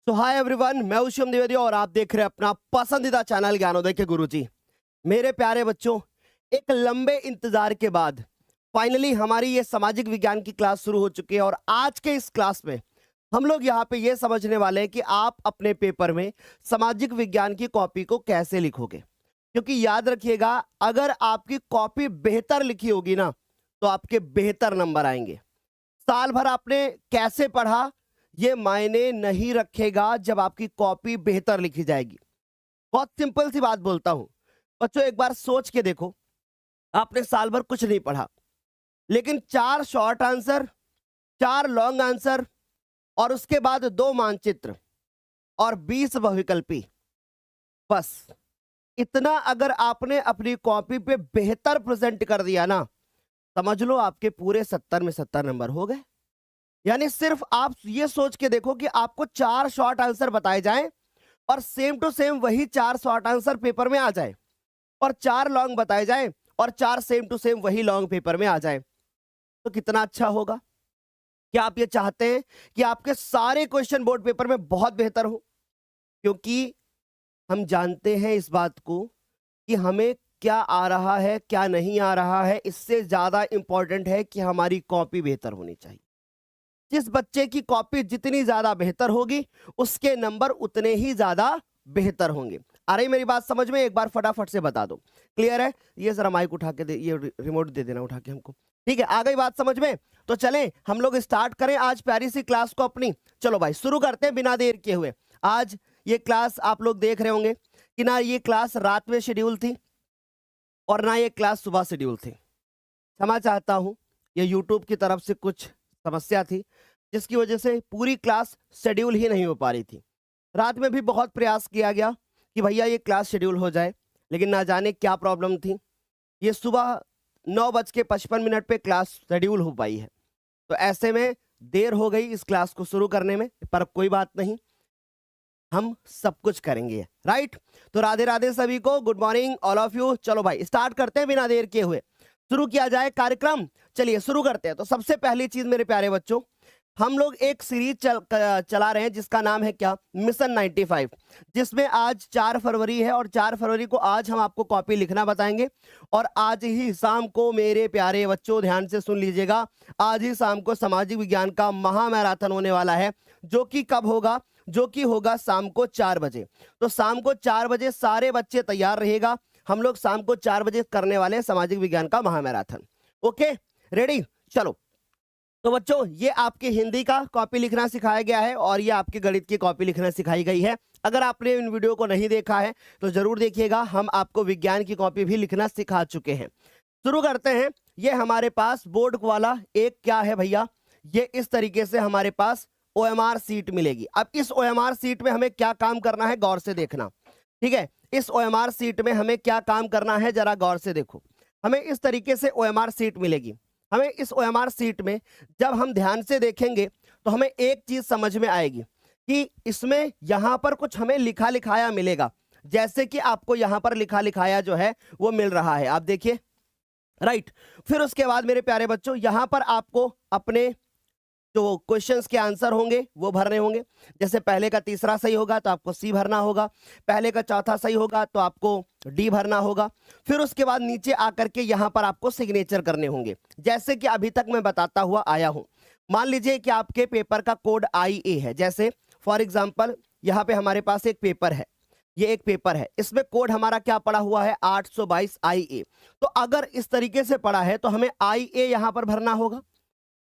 सो hi everyone, मैं हूं शिवम द्विवेदी और आप देख रहे हैं अपना पसंदीदा चैनल ज्ञानोदय के गुरुजी। मेरे प्यारे बच्चों, एक लंबे इंतजार के बाद फाइनली हमारी ये सामाजिक विज्ञान की क्लास शुरू हो चुकी है और आज के इस क्लास में हम लोग यहाँ पे ये समझने वाले हैं कि आप अपने पेपर में सामाजिक विज्ञान की कॉपी को कैसे लिखोगे। क्योंकि याद रखिएगा, अगर आपकी कॉपी बेहतर लिखी होगी ना तो आपके बेहतर नंबर आएंगे। साल भर आपने कैसे पढ़ा ये मायने नहीं रखेगा जब आपकी कॉपी बेहतर लिखी जाएगी। बहुत सिंपल सी बात बोलता हूं बच्चों, एक बार सोच के देखो, आपने साल भर कुछ नहीं पढ़ा लेकिन 4 शॉर्ट आंसर, 4 लॉन्ग आंसर और उसके बाद 2 मानचित्र और 20 बहुविकल्पी, बस इतना अगर आपने अपनी कॉपी पे बेहतर प्रेजेंट कर दिया ना, समझ लो आपके पूरे 70 में 70 नंबर हो गए। यानी सिर्फ आप ये सोच के देखो कि आपको 4 शॉर्ट आंसर बताए जाएं और सेम टू सेम वही 4 शॉर्ट आंसर पेपर में आ जाए और 4 लॉन्ग बताए जाएं और 4 सेम टू सेम वही लॉन्ग पेपर में आ जाए, तो कितना अच्छा होगा। क्या आप ये चाहते हैं कि आपके सारे क्वेश्चन बोर्ड पेपर में बहुत बेहतर हो? क्योंकि हम जानते हैं इस बात को कि हमें क्या आ रहा है क्या नहीं आ रहा है, इससे ज्यादा इंपॉर्टेंट है कि हमारी कॉपी बेहतर होनी चाहिए। जिस बच्चे की कॉपी जितनी ज्यादा बेहतर होगी उसके नंबर उतने ही ज्यादा बेहतर होंगे। आ रही मेरी बात समझ में? एक बार फटाफट से बता दो। क्लियर है? ये जरा माइक उठा के दे, ये रिमोट दे देना उठा के हमको। ठीक है, आ गई बात समझ में? तो चलें हम लोग स्टार्ट करें आज प्यारी सी क्लास को अपनी। चलो भाई शुरू करते हैं बिना देर किए हुए। आज ये क्लास आप लोग देख रहे होंगे कि ना ये क्लास रात में शेड्यूल थी और ना ये क्लास सुबह शेड्यूल थी। क्षमा चाहता हूं, ये यूट्यूब की तरफ से कुछ समस्या थी जिसकी वजह से पूरी क्लास शेड्यूल ही नहीं हो पा रही थी। रात में भी बहुत प्रयास किया गया कि भैया ये क्लास शेड्यूल हो जाए, लेकिन ना जाने क्या प्रॉब्लम थी, ये सुबह 9:55 पे क्लास शेड्यूल हो पाई है। तो ऐसे में देर हो गई इस क्लास को शुरू करने में, पर कोई बात नहीं, हम सब कुछ करेंगे। राइट? तो राधे राधे सभी को, good morning all of you. चलो भाई स्टार्ट करते हैं बिना देर किए हुए, शुरू किया जाए कार्यक्रम। चलिए शुरू करते हैं। तो सबसे पहली चीज मेरे प्यारे बच्चों, हम लोग एक सीरीज चला रहे हैं जिसका नाम है क्या? मिशन 95, जिसमें आज 4 फरवरी है और 4 फरवरी को आज हम आपको कॉपी लिखना बताएंगे। और आज ही शाम को मेरे प्यारे बच्चों ध्यान से सुन लीजिएगा, आज ही शाम को सामाजिक विज्ञान का महा मैराथन होने वाला है, जो कि कब होगा? जो कि होगा शाम को 4 बजे। तो शाम को 4 बजे सारे बच्चे तैयार रहिएगा, हम लोग शाम को 4 बजे करने वाले हैं सामाजिक विज्ञान का महा मैराथन। Okay, ready? चलो तो बच्चों, ये आपके हिंदी का कॉपी लिखना सिखाया गया है और ये आपके गणित की कॉपी लिखना सिखाई गई है। अगर आपने इन वीडियो को नहीं देखा है तो जरूर देखिएगा, हम आपको विज्ञान की कॉपी भी लिखना सिखा चुके हैं। शुरू करते हैं। ये हमारे पास बोर्ड वाला एक क्या है भैया, ये इस तरीके से हमारे पास OMR सीट मिलेगी। अब इस OMR सीट में हमें क्या काम करना है, गौर से देखना। ठीक है, इस OMR सीट में हमें क्या काम करना है, जरा गौर से देखो। हमें इस तरीके से OMR सीट मिलेगी। हमें इस OMR सीट में जब हम ध्यान से देखेंगे तो हमें एक चीज समझ में आएगी कि इसमें यहां पर कुछ हमें लिखा लिखाया मिलेगा, जैसे कि आपको यहां पर लिखा लिखाया जो है वो मिल रहा है, आप देखिए। राइट? फिर उसके बाद मेरे प्यारे बच्चों, यहां पर आपको अपने जो क्वेश्चंस के आंसर होंगे वो भरने होंगे। जैसे पहले का तीसरा सही होगा तो आपको सी भरना होगा, पहले का चौथा सही होगा तो आपको डी भरना होगा। फिर उसके बाद नीचे आकर के यहां पर आपको सिग्नेचर करने होंगे, जैसे कि अभी तक मैं बताता हुआ आया हूं। मान लीजिए कि आपके पेपर का कोड IA है, जैसे फॉर एग्जाम्पल यहाँ पे हमारे पास एक पेपर है, ये एक पेपर है, इसमें कोड हमारा क्या पड़ा हुआ है? 822 IA। तो अगर इस तरीके से पड़ा है तो हमें IA यहां पर भरना होगा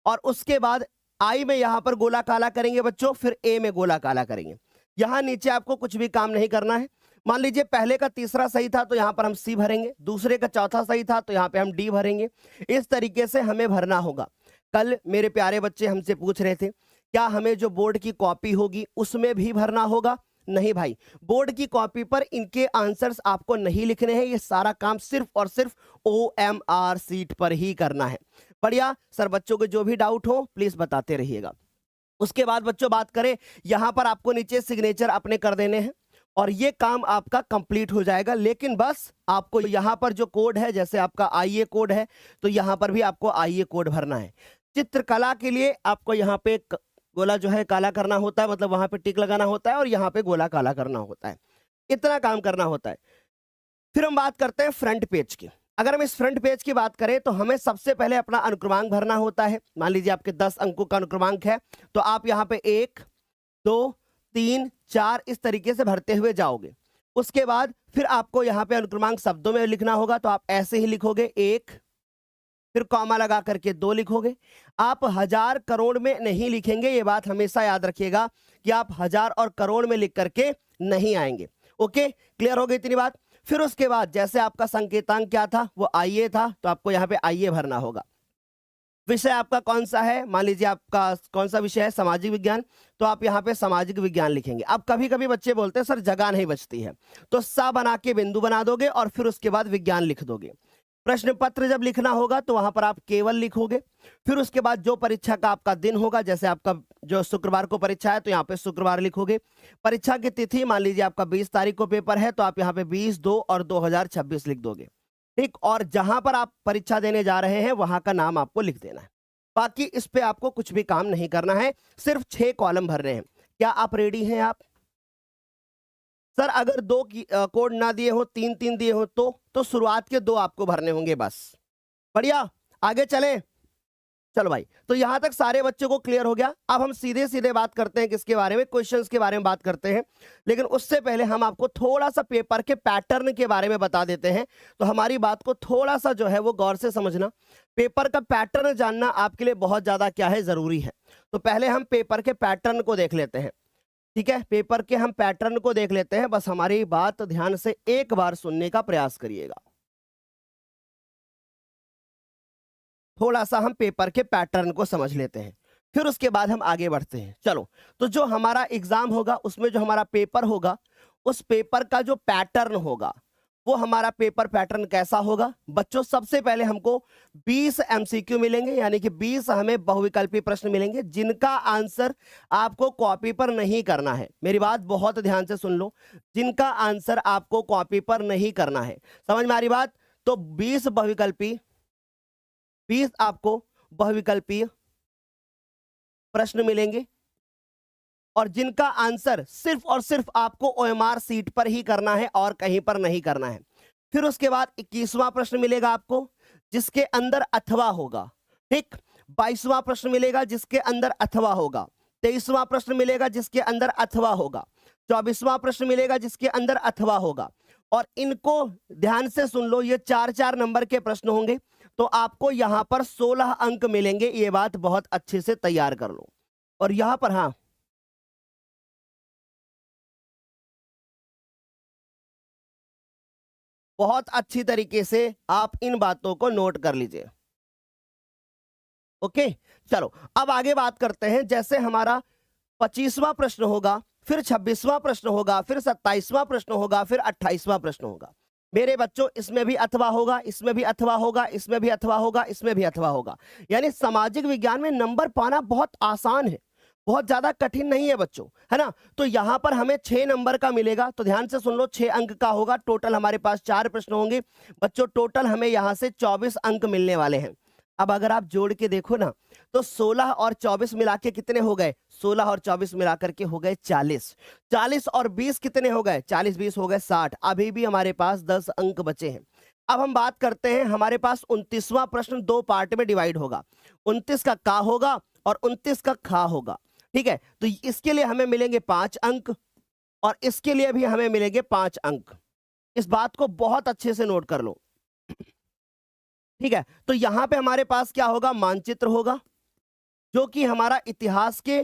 और उसके बाद आई में यहां पर गोला काला करेंगे बच्चों, फिर ए में गोला काला करेंगे। यहां नीचे आपको कुछ भी काम नहीं करना है। मान लीजिए पहले का तीसरा सही था तो यहां पर हम सी भरेंगे, दूसरे का चौथा सही था तो यहां पे हम डी भरेंगे। इस तरीके से हमें भरना होगा। कल मेरे प्यारे बच्चे हमसे पूछ रहे थे क्या हमें जो बोर्ड की कॉपी होगी उसमें भी भरना होगा? नहीं भाई, बोर्ड की कॉपी पर इनके आंसर्स आपको नहीं लिखने हैं, ये सारा काम सिर्फ और सिर्फ OMR सीट पर ही करना है। बढ़िया सर, बच्चों को जो भी डाउट हो प्लीज बताते रहिएगा। उसके बाद बच्चों बात करें, यहां पर आपको नीचे सिग्नेचर अपने कर देने हैं और ये काम आपका कंप्लीट हो जाएगा। लेकिन बस आपको यहां पर जो कोड है, जैसे आपका IA कोड है तो यहां पर भी आपको IA कोड भरना है। चित्रकला के लिए आपको यहाँ पे गोला जो है काला करना होता है, मतलब वहां पे टिक लगाना होता है, और यहाँ पे गोला काला करना होता है। इतना काम करना होता है। फिर हम बात करते हैं फ्रंट पेज की। अगर हम इस फ्रंट पेज की बात करें तो हमें सबसे पहले अपना अनुक्रमांक भरना होता है। मान लीजिए आपके 10 अंकों का अनुक्रमांक है, तो आप यहाँ पे 1 2 3 4 इस तरीके से भरते हुए जाओगे। उसके बाद फिर आपको यहाँ पे अनुक्रमांक शब्दों में लिखना होगा, तो आप ऐसे ही लिखोगे 1, फिर कॉमा लगा करके 2 लिखोगे। आप हजार करोड़ में नहीं लिखेंगे, ये बात हमेशा याद रखिएगा कि आप हजार और करोड़ में लिख करके नहीं आएंगे। ओके, क्लियर हो गई इतनी बात। फिर उसके बाद जैसे आपका संकेतांक क्या था, वो आईए था, तो आपको यहाँ पे आईए भरना होगा। विषय आपका कौन सा है, मान लीजिए आपका कौन सा विषय है, सामाजिक विज्ञान, तो आप यहाँ पे सामाजिक विज्ञान लिखेंगे। अब कभी कभी बच्चे बोलते हैं सर जगह नहीं बचती है, तो सा बना के बिंदु बना दोगे और फिर उसके बाद विज्ञान लिख दोगे। प्रश्न पत्र जब लिखना होगा तो वहां पर आप केवल लिखोगे। फिर उसके बाद जो परीक्षा का आपका दिन होगा, जैसे आपका जो शुक्रवार को परीक्षा है तो यहाँ पे शुक्रवार लिखोगे। परीक्षा की तिथि मान लीजिए आपका 20 तारीख को पेपर है, तो आप यहाँ पे 20 2 और 2026 लिख दोगे। ठीक, और जहां पर आप परीक्षा देने जा रहे हैं वहां का नाम आपको लिख देना है। बाकी इस पे आपको कुछ भी काम नहीं करना है, सिर्फ 6 कॉलम भर रहे हैं। क्या आप रेडी हैं आप? सर अगर 2 कोड ना दिए हो, 3 दिए हो तो शुरुआत के 2 आपको भरने होंगे बस। बढ़िया, आगे चलें। चलो भाई, तो यहां तक सारे बच्चों को क्लियर हो गया। अब हम सीधे सीधे बात करते हैं किसके बारे में, क्वेश्चंस के बारे में बात करते हैं। लेकिन उससे पहले हम आपको थोड़ा सा पेपर के पैटर्न के बारे में बता देते हैं, तो हमारी बात को थोड़ा सा जो है वो गौर से समझना। पेपर का पैटर्न जानना आपके लिए बहुत ज्यादा क्या है, जरूरी है। तो पहले हम पेपर के पैटर्न को देख लेते हैं। ठीक है, पेपर के हम पैटर्न को देख लेते हैं। बस हमारी बात ध्यान से एक बार सुनने का प्रयास करिएगा। थोड़ा सा हम पेपर के पैटर्न को समझ लेते हैं, फिर उसके बाद हम आगे बढ़ते हैं। चलो, तो जो हमारा एग्जाम होगा उसमें जो हमारा पेपर होगा, उस पेपर का जो पैटर्न होगा वो हमारा पेपर पैटर्न कैसा होगा बच्चों। सबसे पहले हमको 20 एमसीक्यू मिलेंगे, यानी कि 20 हमें बहुविकल्पी प्रश्न मिलेंगे जिनका आंसर आपको कॉपी पर नहीं करना है। मेरी बात बहुत ध्यान से सुन लो, जिनका आंसर आपको कॉपी पर नहीं करना है। समझ में आ रही बात? तो 20 आपको बहुविकल्पीय प्रश्न मिलेंगे और जिनका आंसर सिर्फ और सिर्फ आपको ओएमआर सीट पर ही करना है और कहीं पर नहीं करना है। फिर उसके बाद 21वां प्रश्न मिलेगा आपको जिसके अंदर अथवा होगा। ठीक, 22वां प्रश्न मिलेगा जिसके अंदर अथवा होगा। 23वां प्रश्न मिलेगा जिसके अंदर अथवा होगा। 24वां प्रश्न मिलेगा जिसके अंदर अथवा होगा। और इनको ध्यान से सुन लो, ये 4-4 नंबर के प्रश्न होंगे, तो आपको यहां पर 16 अंक मिलेंगे। ये बात बहुत अच्छे से तैयार कर लो। और यहां पर हाँ, बहुत अच्छी तरीके से आप इन बातों को नोट कर लीजिए। ओके, चलो अब आगे बात करते हैं। जैसे हमारा 25वां प्रश्न होगा, फिर 26वां प्रश्न होगा, फिर 27वां प्रश्न होगा, फिर 28वां प्रश्न होगा। मेरे बच्चों, इसमें भी अथवा होगा, इसमें भी अथवा होगा, इसमें भी अथवा होगा, इसमें भी अथवा होगा। यानी सामाजिक विज्ञान में नंबर पाना बहुत आसान है, बहुत ज्यादा कठिन नहीं है बच्चों, है ना। तो यहां पर हमें 6 नंबर का मिलेगा, तो ध्यान से सुन लो, 6 अंक का होगा। टोटल हमारे पास 4 प्रश्न होंगे बच्चों। टोटल हमें यहां से 24 अंक मिलने वाले हैं। अब अगर आप जोड़ के देखो ना, तो 16 और 24 मिला के कितने हो गए? 16 और 24 मिलाकर के हो गए 40। 40 और 20 कितने हो गए? 40-20 हो गए 60। अभी भी हमारे पास 10 अंक बचे हैं। अब हम बात करते हैं, हमारे पास 29वां प्रश्न 2 पार्ट में डिवाइड होगा। 29 का का होगा और 29 का खा होगा। ठीक है, तो इसके लिए हमें मिलेंगे 5 अंक और इसके लिए भी हमें मिलेंगे 5 अंक। इस बात को बहुत अच्छे से नोट कर लो। ठीक है, तो यहां पे हमारे पास क्या होगा? मानचित्र होगा, जो कि हमारा इतिहास के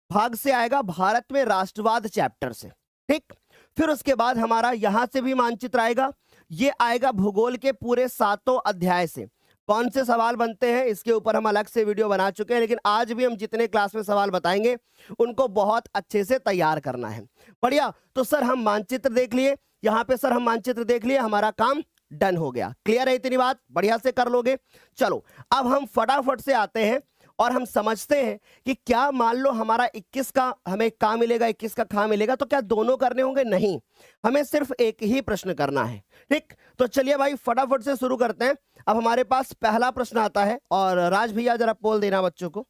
भाग से आएगा, भारत में राष्ट्रवाद चैप्टर से। ठीक, फिर उसके बाद हमारा यहां से भी मानचित्र आएगा, ये आएगा भूगोल के पूरे 7 अध्याय से। कौन से सवाल बनते हैं इसके ऊपर हम अलग से वीडियो बना चुके हैं, लेकिन आज भी हम जितने क्लास में सवाल बताएंगे उनको बहुत अच्छे से तैयार करना है। बढ़िया, तो सर हम मानचित्र देख लिए, यहाँ पे सर हम मानचित्र देख लिए, हमारा काम डन हो गया। क्लियर है इतनी बात? बढ़िया से कर लोगे। चलो अब हम फटाफट से आते हैं और हम समझते हैं कि क्या मान लो हमारा 21 का हमें का मिलेगा, 21 का खा मिलेगा, तो क्या दोनों करने होंगे? नहीं, हमें सिर्फ एक ही प्रश्न करना है। ठीक, तो चलिए भाई फटाफट से शुरू करते हैं। अब हमारे पास पहला प्रश्न आता है और राज भैया जरा पोल देना बच्चों को।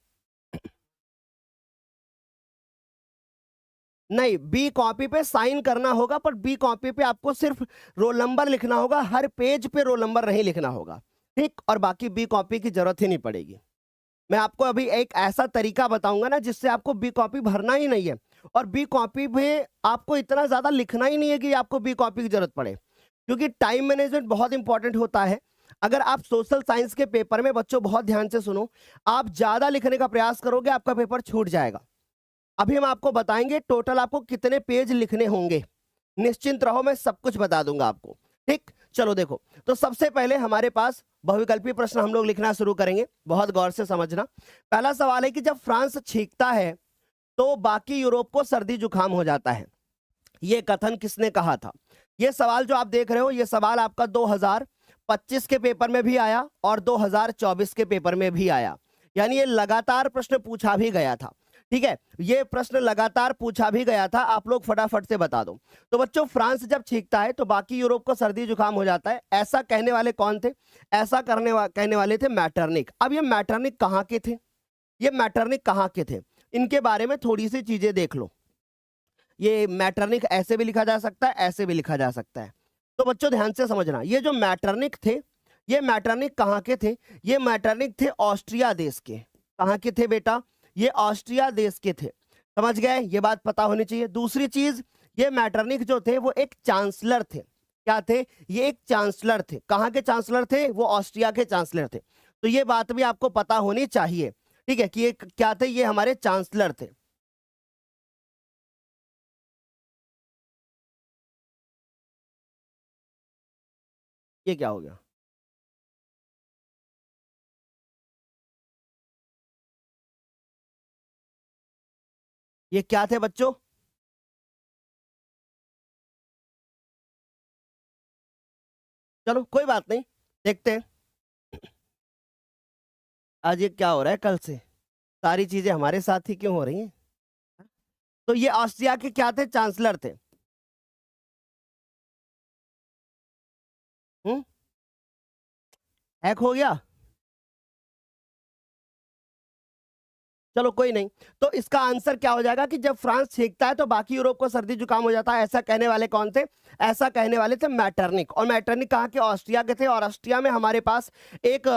नहीं, बी कॉपी पे साइन करना होगा, पर बी कॉपी पे आपको सिर्फ रोल नंबर लिखना होगा, हर पेज पे रोल नंबर नहीं लिखना होगा, ठीक। और बाकी बी कॉपी की जरूरत ही नहीं पड़ेगी। मैं आपको अभी एक ऐसा तरीका बताऊंगा ना जिससे आपको बी कॉपी भरना ही नहीं है, और बी कॉपी पे आपको इतना ज्यादा लिखना ही नहीं है कि आपको बी कॉपी की जरूरत पड़े, क्योंकि टाइम मैनेजमेंट बहुत इंपॉर्टेंट होता है। अगर आप सोशल साइंस के पेपर में, बच्चों बहुत ध्यान से सुनो, आप ज्यादा लिखने का प्रयास करोगे आपका पेपर छूट जाएगा। अभी हम आपको बताएंगे टोटल आपको कितने पेज लिखने होंगे, निश्चिंत रहो, मैं सब कुछ बता दूंगा आपको, ठीक। चलो देखो, तो सबसे पहले हमारे पास बहुविकल्पी प्रश्न हम लोग लिखना शुरू करेंगे, बहुत गौर से समझना। पहला सवाल है कि जब फ्रांस छींकता है तो बाकी यूरोप को सर्दी जुकाम हो जाता है, ये कथन किसने कहा था? ये सवाल जो आप देख रहे हो, ये सवाल आपका 2025 के पेपर में भी आया और 2024 के पेपर में भी आया, यानी ये लगातार प्रश्न पूछा भी गया था, ठीक है। ये प्रश्न लगातार पूछा भी गया था, आप लोग फटाफट से बता दो। तो बच्चों, फ्रांस जब छींकता है तो बाकी यूरोप को सर्दी जुकाम हो जाता है, ऐसा कहने वाले कौन थे? ऐसा कहने वाले थे मैटरनिक। अब ये मैटरनिक कहाँ के थे? ये मैटरनिक कहाँ के थे, इनके बारे में थोड़ी सी चीजें देख लो। ये मैटरनिक ऐसे भी लिखा जा सकता है, ऐसे भी लिखा जा सकता है। तो बच्चों ध्यान से समझना, ये जो मैटरनिक थे, ये मैटरनिक कहाँ के थे? ये मैटरनिक थे ऑस्ट्रिया देश के। कहाँ के थे बेटा? ये ऑस्ट्रिया देश के थे, समझ गए? ये बात पता होनी चाहिए। दूसरी चीज, ये मैटरनिक जो थे वो एक चांसलर थे। क्या थे? ये एक चांसलर थे। कहाँ के चांसलर थे? वो ऑस्ट्रिया के चांसलर थे। तो ये बात भी आपको पता होनी चाहिए, ठीक है, कि ये क्या थे? ये हमारे चांसलर थे। ये क्या हो गया? ये क्या थे बच्चों? चलो कोई बात नहीं, देखते हैं आज ये क्या हो रहा है। कल से सारी चीजें हमारे साथ ही क्यों हो रही हैं? तो ये ऑस्ट्रिया के क्या थे? चांसलर थे। हम्म, हैक हो गया? चलो कोई नहीं। तो इसका आंसर क्या हो जाएगा कि जब फ्रांस छींकता है तो बाकी यूरोप को सर्दी जुकाम हो जाता है, ऐसा कहने वाले कौन थे? ऐसा कहने वाले थे मैटरनिक। और मैटरनिक कहाँ के? ऑस्ट्रिया के थे। और ऑस्ट्रिया में हमारे पास एक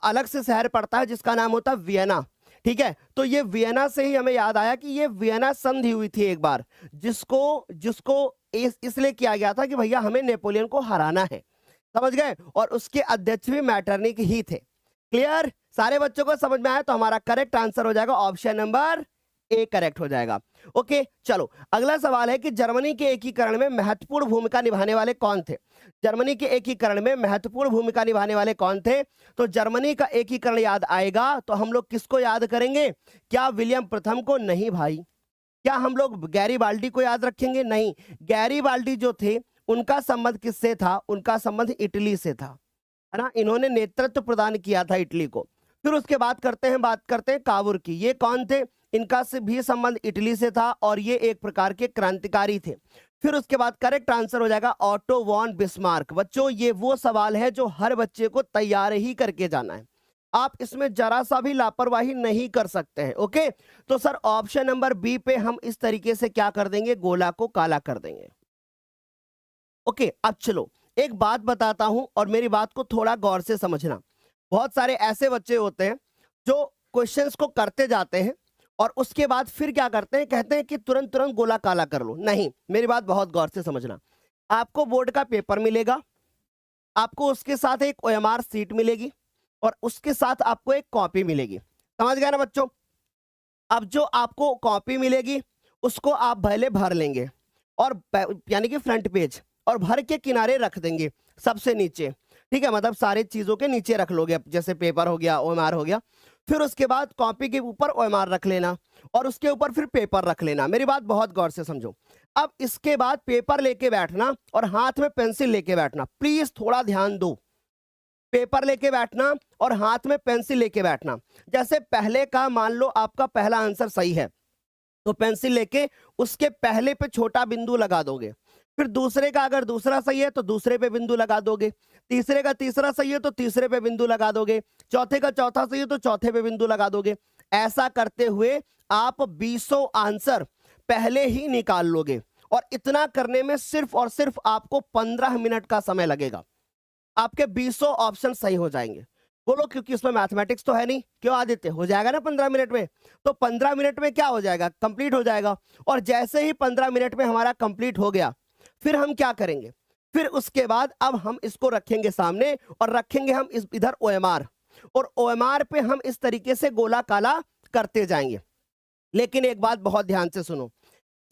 अलग से शहर पड़ता है जिसका नाम होता है वियना, ठीक है। तो ये वियना से ही हमें याद आया कि ये वियना संधि हुई थी एक बार, जिसको जिसको इसलिए किया गया था कि भैया हमें नेपोलियन को हराना है, समझ गए? और उसके अध्यक्ष भी मैटरनिक ही थे। क्लियर? सारे बच्चों को समझ में आया? तो हमारा करेक्ट आंसर हो जाएगा ऑप्शन नंबर ए, करेक्ट हो जाएगा। ओके, चलो अगला सवाल है कि जर्मनी के एकीकरण में महत्वपूर्ण भूमिका निभाने वाले कौन थे? जर्मनी के एकीकरण में महत्वपूर्ण भूमिका निभाने वाले कौन थे? तो जर्मनी का एकीकरण याद आएगा तो हम लोग किसको याद करेंगे? क्या विलियम प्रथम को? नहीं भाई। क्या हम लोग गैरीबाल्डी को याद रखेंगे? नहीं। गैरीबाल्डी जो थे उनका संबंध किससे था? उनका संबंध इटली से था, है ना। इन्होंने नेतृत्व प्रदान किया था इटली को। फिर उसके बाद बात करते हैं कावुर की। ये कौन थे? इनका से भी संबंध इटली से था और ये एक प्रकार के क्रांतिकारी थे। फिर उसके बाद करेक्ट आंसर हो जाएगा ऑटो वॉन बिस्मार्क। बच्चों ये वो सवाल है जो हर बच्चे को तैयार ही करके जाना है, आप इसमें जरा सा भी लापरवाही नहीं कर सकते हैं। ओके, तो सर ऑप्शन नंबर बी पे हम इस तरीके से क्या कर देंगे? गोला को काला कर देंगे। ओके, अब चलो एक बात बताता हूं और मेरी बात को थोड़ा गौर से समझना। बहुत सारे ऐसे बच्चे होते हैं जो क्वेश्चंस को करते जाते हैं और उसके बाद फिर क्या करते हैं? कहते हैं कि तुरंत तुरंत गोला काला कर लो। नहीं, मेरी बात बहुत गौर से समझना। आपको बोर्ड का पेपर मिलेगा, आपको उसके साथ एक ओएमआर सीट मिलेगी और उसके साथ आपको एक कॉपी मिलेगी। समझ गए ना बच्चों? अब जो आपको कॉपी मिलेगी उसको आप पहले भर लेंगे और यानी कि फ्रंट पेज, और भर के किनारे रख देंगे सबसे नीचे, ठीक है। मतलब सारी चीजों के नीचे रख लोगे, जैसे पेपर हो गया, ओएमआर हो गया। फिर उसके बाद कॉपी के ऊपर ओएमआर रख लेना और उसके ऊपर फिर पेपर रख लेना। मेरी बात बहुत गौर से समझो। अब इसके बाद पेपर लेके बैठना और हाथ में पेंसिल लेके बैठना। प्लीज थोड़ा ध्यान दो। पेपर लेके बैठना और हाथ में पेंसिल लेके बैठना। जैसे पहले का मान लो आपका पहला आंसर सही है तो पेंसिल लेके उसके पहले पे छोटा बिंदु लगा दोगे। फिर दूसरे का अगर दूसरा सही है तो दूसरे पे बिंदु लगा दोगे। तीसरे का तीसरा सही है तो तीसरे पे बिंदु लगा दोगे। चौथे का चौथा सही है तो चौथे पे बिंदु लगा दोगे। ऐसा करते हुए आप 20 आंसर पहले ही निकाल लोगे, और इतना करने में सिर्फ और सिर्फ आपको 15 मिनट का समय लगेगा। आपके 20 ऑप्शन सही हो जाएंगे। बोलो क्योंकि उसमें मैथमेटिक्स तो है नहीं, क्यों आदित्य, हो जाएगा ना 15 मिनट में। तो 15 मिनट में क्या हो जाएगा, कंप्लीट हो जाएगा। और जैसे ही 15 मिनट में हमारा कंप्लीट हो गया, फिर हम क्या करेंगे, फिर उसके बाद अब हम इसको रखेंगे सामने, और रखेंगे हम इस इधर OMR, और OMR पे हम इस तरीके से गोला काला करते जाएंगे। लेकिन एक बात बहुत ध्यान से सुनो,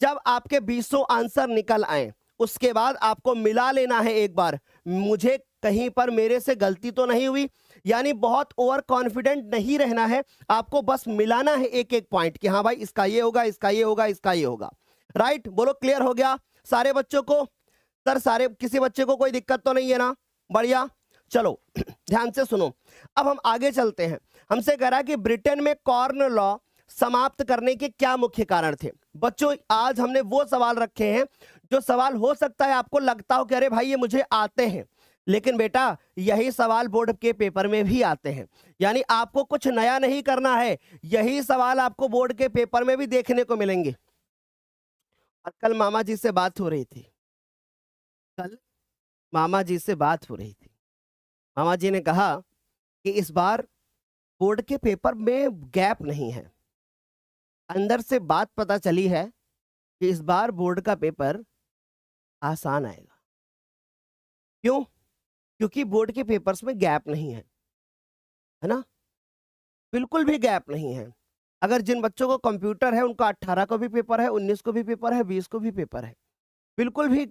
जब आपके 20 आंसर निकल आए, उसके बाद आपको मिला लेना है एक बार, मुझे कहीं पर मेरे से गलती तो नहीं हुई, यानी बहुत ओवर कॉन्फिडेंट नहीं रहना है, आपको बस मिलाना है एक एक पॉइंट कि हाँ भाई इसका ये होगा, इसका ये होगा, इसका ये होगा। राइट, बोलो क्लियर हो गया सारे बच्चों को? सर सारे, किसी बच्चे को कोई दिक्कत तो नहीं है ना? बढ़िया, चलो ध्यान से सुनो। अब हम आगे चलते हैं। हमसे कह रहा है कि ब्रिटेन में कॉर्न लॉ समाप्त करने के क्या मुख्य कारण थे। बच्चों आज हमने वो सवाल रखे हैं जो सवाल हो सकता है आपको लगता हो कि अरे भाई ये मुझे आते हैं, लेकिन बेटा यही सवाल बोर्ड के पेपर में भी आते हैं, यानी आपको कुछ नया नहीं करना है, यही सवाल आपको बोर्ड के पेपर में भी देखने को मिलेंगे। और कल मामा जी से बात हो रही थी, कल मामा जी से बात हो रही थी, मामा जी ने कहा कि इस बार बोर्ड के पेपर में गैप नहीं है। अंदर से बात पता चली है कि इस बार बोर्ड का पेपर आसान आएगा। क्यों? क्योंकि बोर्ड के पेपर्स में गैप नहीं है ना, बिल्कुल भी गैप नहीं है। अगर जिन बच्चों को कंप्यूटर है उनका 18 को भी पेपर है, 19 को भी पेपर है, 20 को भी पेपर है, बिल्कुल भी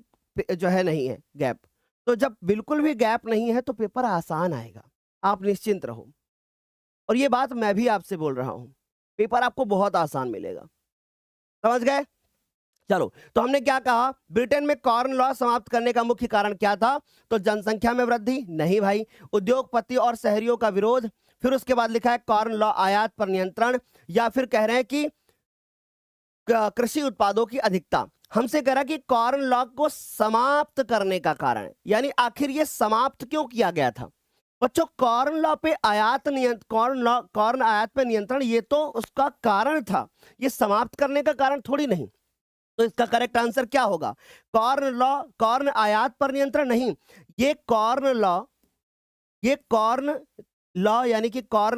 जो है नहीं है गैप। तो जब बिल्कुल भी गैप नहीं है तो पेपर आसान आएगा, आप निश्चिंत रहो। और ये बात मैं भी आपसे बोल रहा हूं, पेपर आपको बहुत आसान मिलेगा, समझ गए? चलो, तो हमने क्या कहा, ब्रिटेन में कॉर्न लॉ समाप्त करने का मुख्य कारण क्या था? तो जनसंख्या में वृद्धि नहीं भाई, उद्योगपति और शहरियों का विरोध। फिर उसके बाद लिखा है कॉर्न लॉ आयात पर नियंत्रण, या फिर कह रहे हैं कि कृषि उत्पादों की अधिकता। हमसे कह रहा कि कॉर्न लॉ को समाप्त करने का कारण, यानी आखिर ये समाप्त क्यों किया गया था? बच्चों कॉर्न लॉ पे आयात कॉर्न आयात पे नियंत्रण, ये तो उसका कारण था, ये समाप्त करने का कारण थोड़ी नहीं। तो इसका करेक्ट आंसर क्या होगा? कॉर्न आयात पर नियंत्रण नहीं, ये कॉर्न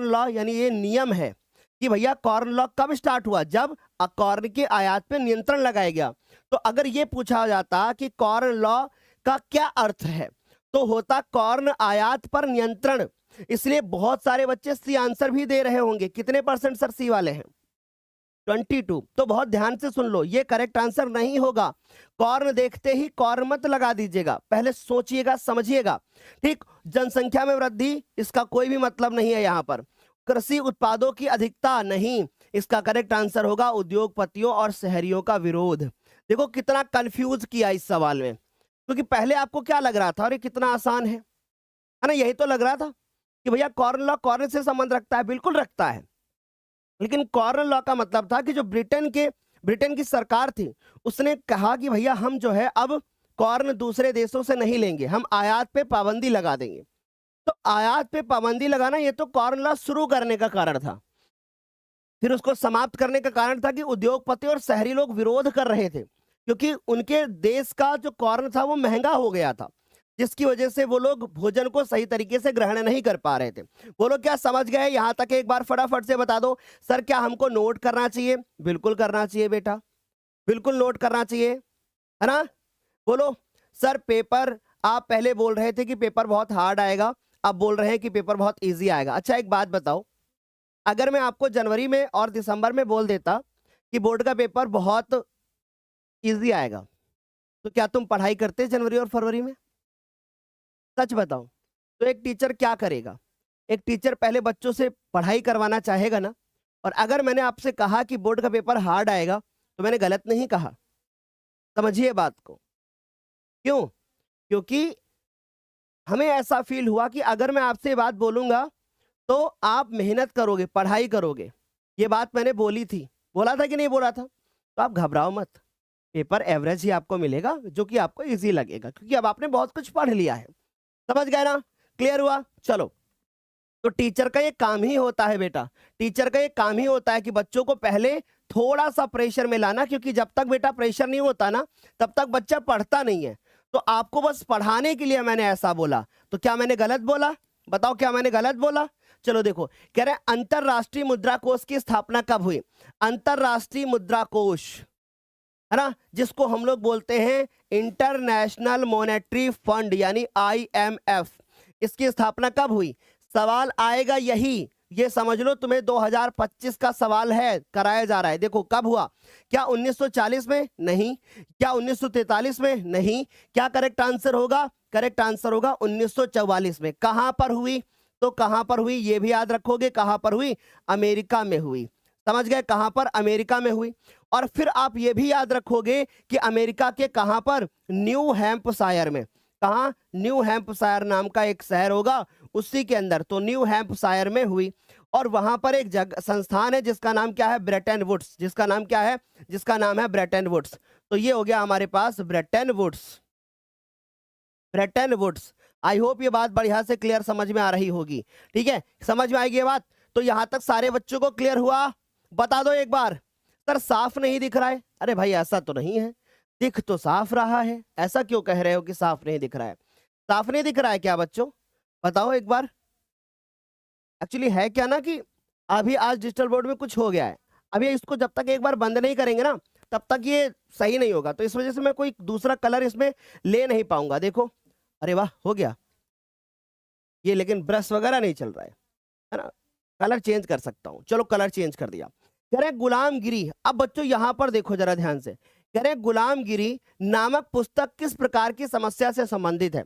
लॉ यानी ये नियम है कि भैया कॉर्न लॉ कब स्टार्ट हुआ? जब कॉर्न के आयात पे नियंत्रण लगाया गया। तो अगर ये पूछा जाता कि कॉर्न लॉ का क्या अर्थ है, तो होता कॉर्न आयात पर नियंत्रण। इसलिए बहुत सारे बच्चे सी आंसर भी दे रहे होंगे। कितने % सर सी वाले हैं? 22। तो बहुत ध्यान से सुन लो, ये करेक्ट आंसर नहीं होगा। कॉर्न देखते ही कॉर्न मत लगा दीजिएगा, पहले सोचिएगा समझिएगा, ठीक। जनसंख्या में वृद्धि, इसका कोई भी मतलब नहीं है यहाँ पर। कृषि उत्पादों की अधिकता नहीं, इसका करेक्ट आंसर होगा उद्योगपतियों और शहरियों का विरोध। देखो कितना कंफ्यूज किया इस सवाल में, क्योंकि पहले आपको क्या लग रहा था, अरे कितना आसान है ना, यही तो लग रहा था कि भैया कॉर्न लॉ कॉर्न से संबंध रखता है, बिल्कुल रखता है। लेकिन कॉर्न लॉ का मतलब था कि जो ब्रिटेन की सरकार थी, उसने कहा कि भैया हम जो है अब कॉर्न दूसरे देशों से नहीं लेंगे, हम आयात पे पाबंदी लगा देंगे। तो आयात पे पाबंदी लगाना ये तो कॉर्न लॉ शुरू करने का कारण था। फिर उसको समाप्त करने का कारण था कि उद्योगपति और शहरी लोग विरोध कर रहे थे, क्योंकि उनके देश का जो कॉर्न था वो महंगा हो गया था, जिसकी वजह से वो लोग भोजन को सही तरीके से ग्रहण नहीं कर पा रहे थे। बोलो क्या समझ गए? यहां तक एक बार फटाफट से बता दो। सर क्या हमको नोट करना चाहिए? बिल्कुल करना चाहिए बेटा, बिल्कुल नोट करना चाहिए, है ना? बोलो सर पेपर, आप पहले बोल रहे थे कि पेपर बहुत हार्ड आएगा, अब बोल रहे हैं कि पेपर बहुत ईजी आएगा। अच्छा एक बात बताओ, अगर मैं आपको जनवरी में और दिसंबर में बोल देता कि बोर्ड का पेपर बहुत ईजी आएगा, तो क्या तुम पढ़ाई करते जनवरी और फरवरी में? सच बताओ। तो एक टीचर क्या करेगा? एक टीचर पहले बच्चों से पढ़ाई करवाना चाहेगा ना। और अगर मैंने आपसे कहा कि बोर्ड का पेपर हार्ड आएगा, तो मैंने गलत नहीं कहा, समझिए बात को। क्यों? क्योंकि हमें ऐसा फील हुआ कि अगर मैं आपसे ये बात बोलूंगा तो आप मेहनत करोगे, पढ़ाई करोगे। ये बात मैंने बोली थी, बोला था कि नहीं बोला था? तो आप घबराओ मत, पेपर एवरेज ही आपको मिलेगा, जो कि आपको इजी लगेगा, क्योंकि अब आपने बहुत कुछ पढ़ लिया है। समझ गए ना? क्लियर हुआ? चलो तो टीचर का ये काम ही होता है बेटा, टीचर का ये काम ही होता है कि बच्चों को पहले थोड़ा सा प्रेशर में लाना, क्योंकि जब तक बेटा प्रेशर नहीं होता ना तब तक बच्चा पढ़ता नहीं है। तो आपको बस पढ़ाने के लिए मैंने ऐसा बोला, तो क्या मैंने गलत बोला? बताओ क्या मैंने गलत बोला? चलो देखो, कह रहे हैं अंतरराष्ट्रीय मुद्रा कोष की स्थापना कब हुई? अंतरराष्ट्रीय मुद्रा कोष है ना, जिसको हम लोग बोलते हैं इंटरनेशनल मॉनेटरी फंड यानी IMF, इसकी स्थापना कब हुई? सवाल आएगा यही, ये समझ लो तुम्हें 2025 का सवाल है, कराया जा रहा है। देखो कब हुआ? क्या 1940 में? नहीं। क्या 1943 में? नहीं। क्या करेक्ट आंसर होगा? करेक्ट आंसर होगा 1944 में। कहां पर हुई? तो कहां पर हुई ये भी याद रखोगे, कहां पर हुई? अमेरिका में हुई। समझ गए? कहां पर? अमेरिका में हुई। और फिर आप ये भी याद रखोगे कि अमेरिका के कहां पर? न्यू हैम्पशायर में। कहां? न्यू हैम्पशायर नाम का एक शहर होगा, उसी के अंदर। तो न्यू हैम्पशायर में हुई। और वहां पर एक संस्थान है जिसका नाम क्या है? Bretton Woods. जिसका नाम क्या है? जिसका नाम है ब्रेटन वुड्स। तो ये हो गया हमारे पास Bretton Woods. Bretton Woods. I hope ये बात बढ़िया से क्लियर समझ में आ रही होगी। ठीक है, समझ में आएगी ये बात? तो यहां तक सारे बच्चों को क्लियर हुआ? बता दो एक बार। सर साफ नहीं दिख रहा है। अरे भाई ऐसा तो नहीं है, दिख तो साफ रहा है। ऐसा क्यों कह रहे हो कि साफ नहीं दिख रहा है? साफ नहीं दिख रहा है क्या बच्चों? बताओ एक बार। एक्चुअली है क्या ना कि अभी आज डिजिटल बोर्ड में कुछ हो गया है, अभी इसको जब तक एक बार बंद नहीं करेंगे ना तब तक ये सही नहीं होगा। तो इस वजह से मैं कोई दूसरा कलर इसमें ले नहीं पाऊंगा। देखो, अरे वाह हो गया ये, लेकिन ब्रश वगैरह नहीं चल रहा है ना, कलर चेंज कर सकता हूं। चलो कलर चेंज कर दिया। कह रहे गुलामगिरी। अब बच्चों यहां पर देखो जरा ध्यान से, कह रहे गुलामगिरी नामक पुस्तक किस प्रकार की समस्या से संबंधित है?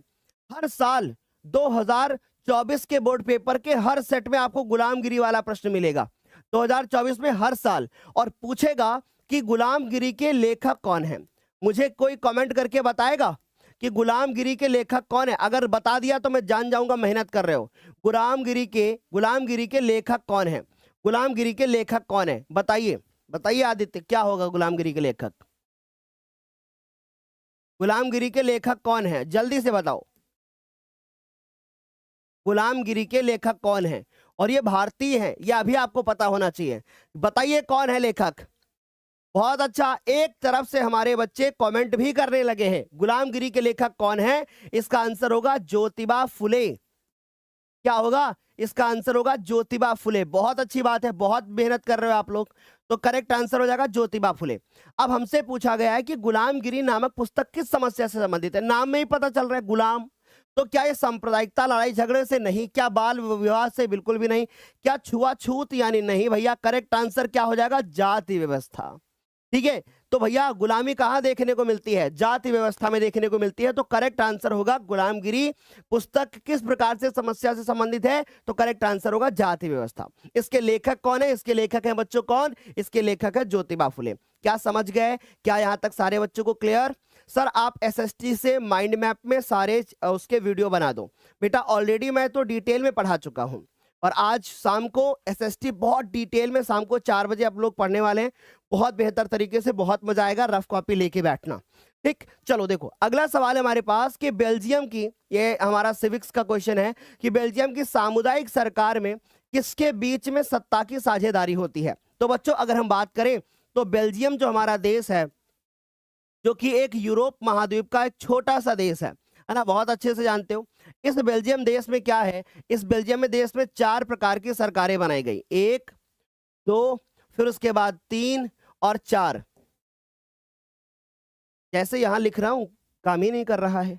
हर साल 2024 के बोर्ड पेपर के हर सेट में आपको गुलामगिरी वाला प्रश्न मिलेगा, 2024 में हर साल। और पूछेगा कि गुलामगिरी के लेखक कौन है। मुझे कोई कमेंट करके बताएगा कि गुलामगिरी के लेखक कौन है? अगर बता दिया तो मैं जान जाऊंगा मेहनत कर रहे हो। गुलामगिरी के लेखक कौन है? गुलामगिरी के लेखक कौन है? बताइए, बताइए आदित्य, क्या होगा गुलामगिरी के लेखक? गुलामगिरी के लेखक कौन है? जल्दी से बताओ, गुलामगिरी के लेखक कौन है? और ये भारतीय है, ये अभी आपको पता होना चाहिए। बताइए कौन है लेखक? बहुत अच्छा, एक तरफ से हमारे बच्चे कमेंट भी करने लगे हैं। गुलामगिरी के लेखक कौन है? इसका आंसर होगा ज्योतिबा फुले। क्या होगा? इसका आंसर होगा ज्योतिबा फुले। बहुत अच्छी बात है, बहुत मेहनत कर रहे हो आप लोग। तो करेक्ट आंसर हो जाएगा ज्योतिबा फुले। अब हमसे पूछा गया है कि गुलामगिरी नामक पुस्तक किस समस्या से संबंधित है? नाम में ही पता चल रहा है गुलाम। तो क्या ये सांप्रदायिकता, लड़ाई झगड़े से नहीं? क्या बाल विवाह से? बिल्कुल भी नहीं। क्या छुआछूत यानी? नहीं भैया। करेक्ट आंसर क्या हो जाएगा? जाति व्यवस्था। ठीक है, तो भैया गुलामी कहां देखने को मिलती है? जाति व्यवस्था में देखने को मिलती है। तो करेक्ट आंसर होगा गुलामगिरी पुस्तक किस प्रकार से समस्या से संबंधित है? तो करेक्ट आंसर होगा जाति व्यवस्था। इसके लेखक कौन है? इसके लेखक हैं बच्चों कौन? इसके लेखक है ज्योतिबा फुले। क्या समझ गए? क्या यहां तक सारे बच्चों को क्लियर? सर आप SST से माइंड मैप में सारे उसके वीडियो बना दो। बेटा ऑलरेडी मैं तो डिटेल में पढ़ा चुका हूं, और आज शाम को SST बहुत डिटेल में शाम को 4 बजे आप लोग पढ़ने वाले हैं। बहुत बेहतर तरीके से, बहुत मजा आएगा। रफ कॉपी लेके बैठना। ठीक, चलो देखो अगला सवाल है हमारे पास कि बेल्जियम की, ये हमारा सिविक्स का क्वेश्चन है कि बेल्जियम की सामुदायिक सरकार में किसके बीच में सत्ता की साझेदारी होती है? तो बच्चों अगर हम बात करें तो बेल्जियम जो हमारा देश है, जो कि एक यूरोप महाद्वीप का एक छोटा सा देश है ना, बहुत अच्छे से जानते हो। इस बेल्जियम देश में क्या है? इस बेल्जियम में देश में 4 प्रकार की सरकारें बनाई गई, 1, 2, फिर उसके बाद 3 और 4। जैसे यहां लिख रहा हूं काम ही नहीं कर रहा है।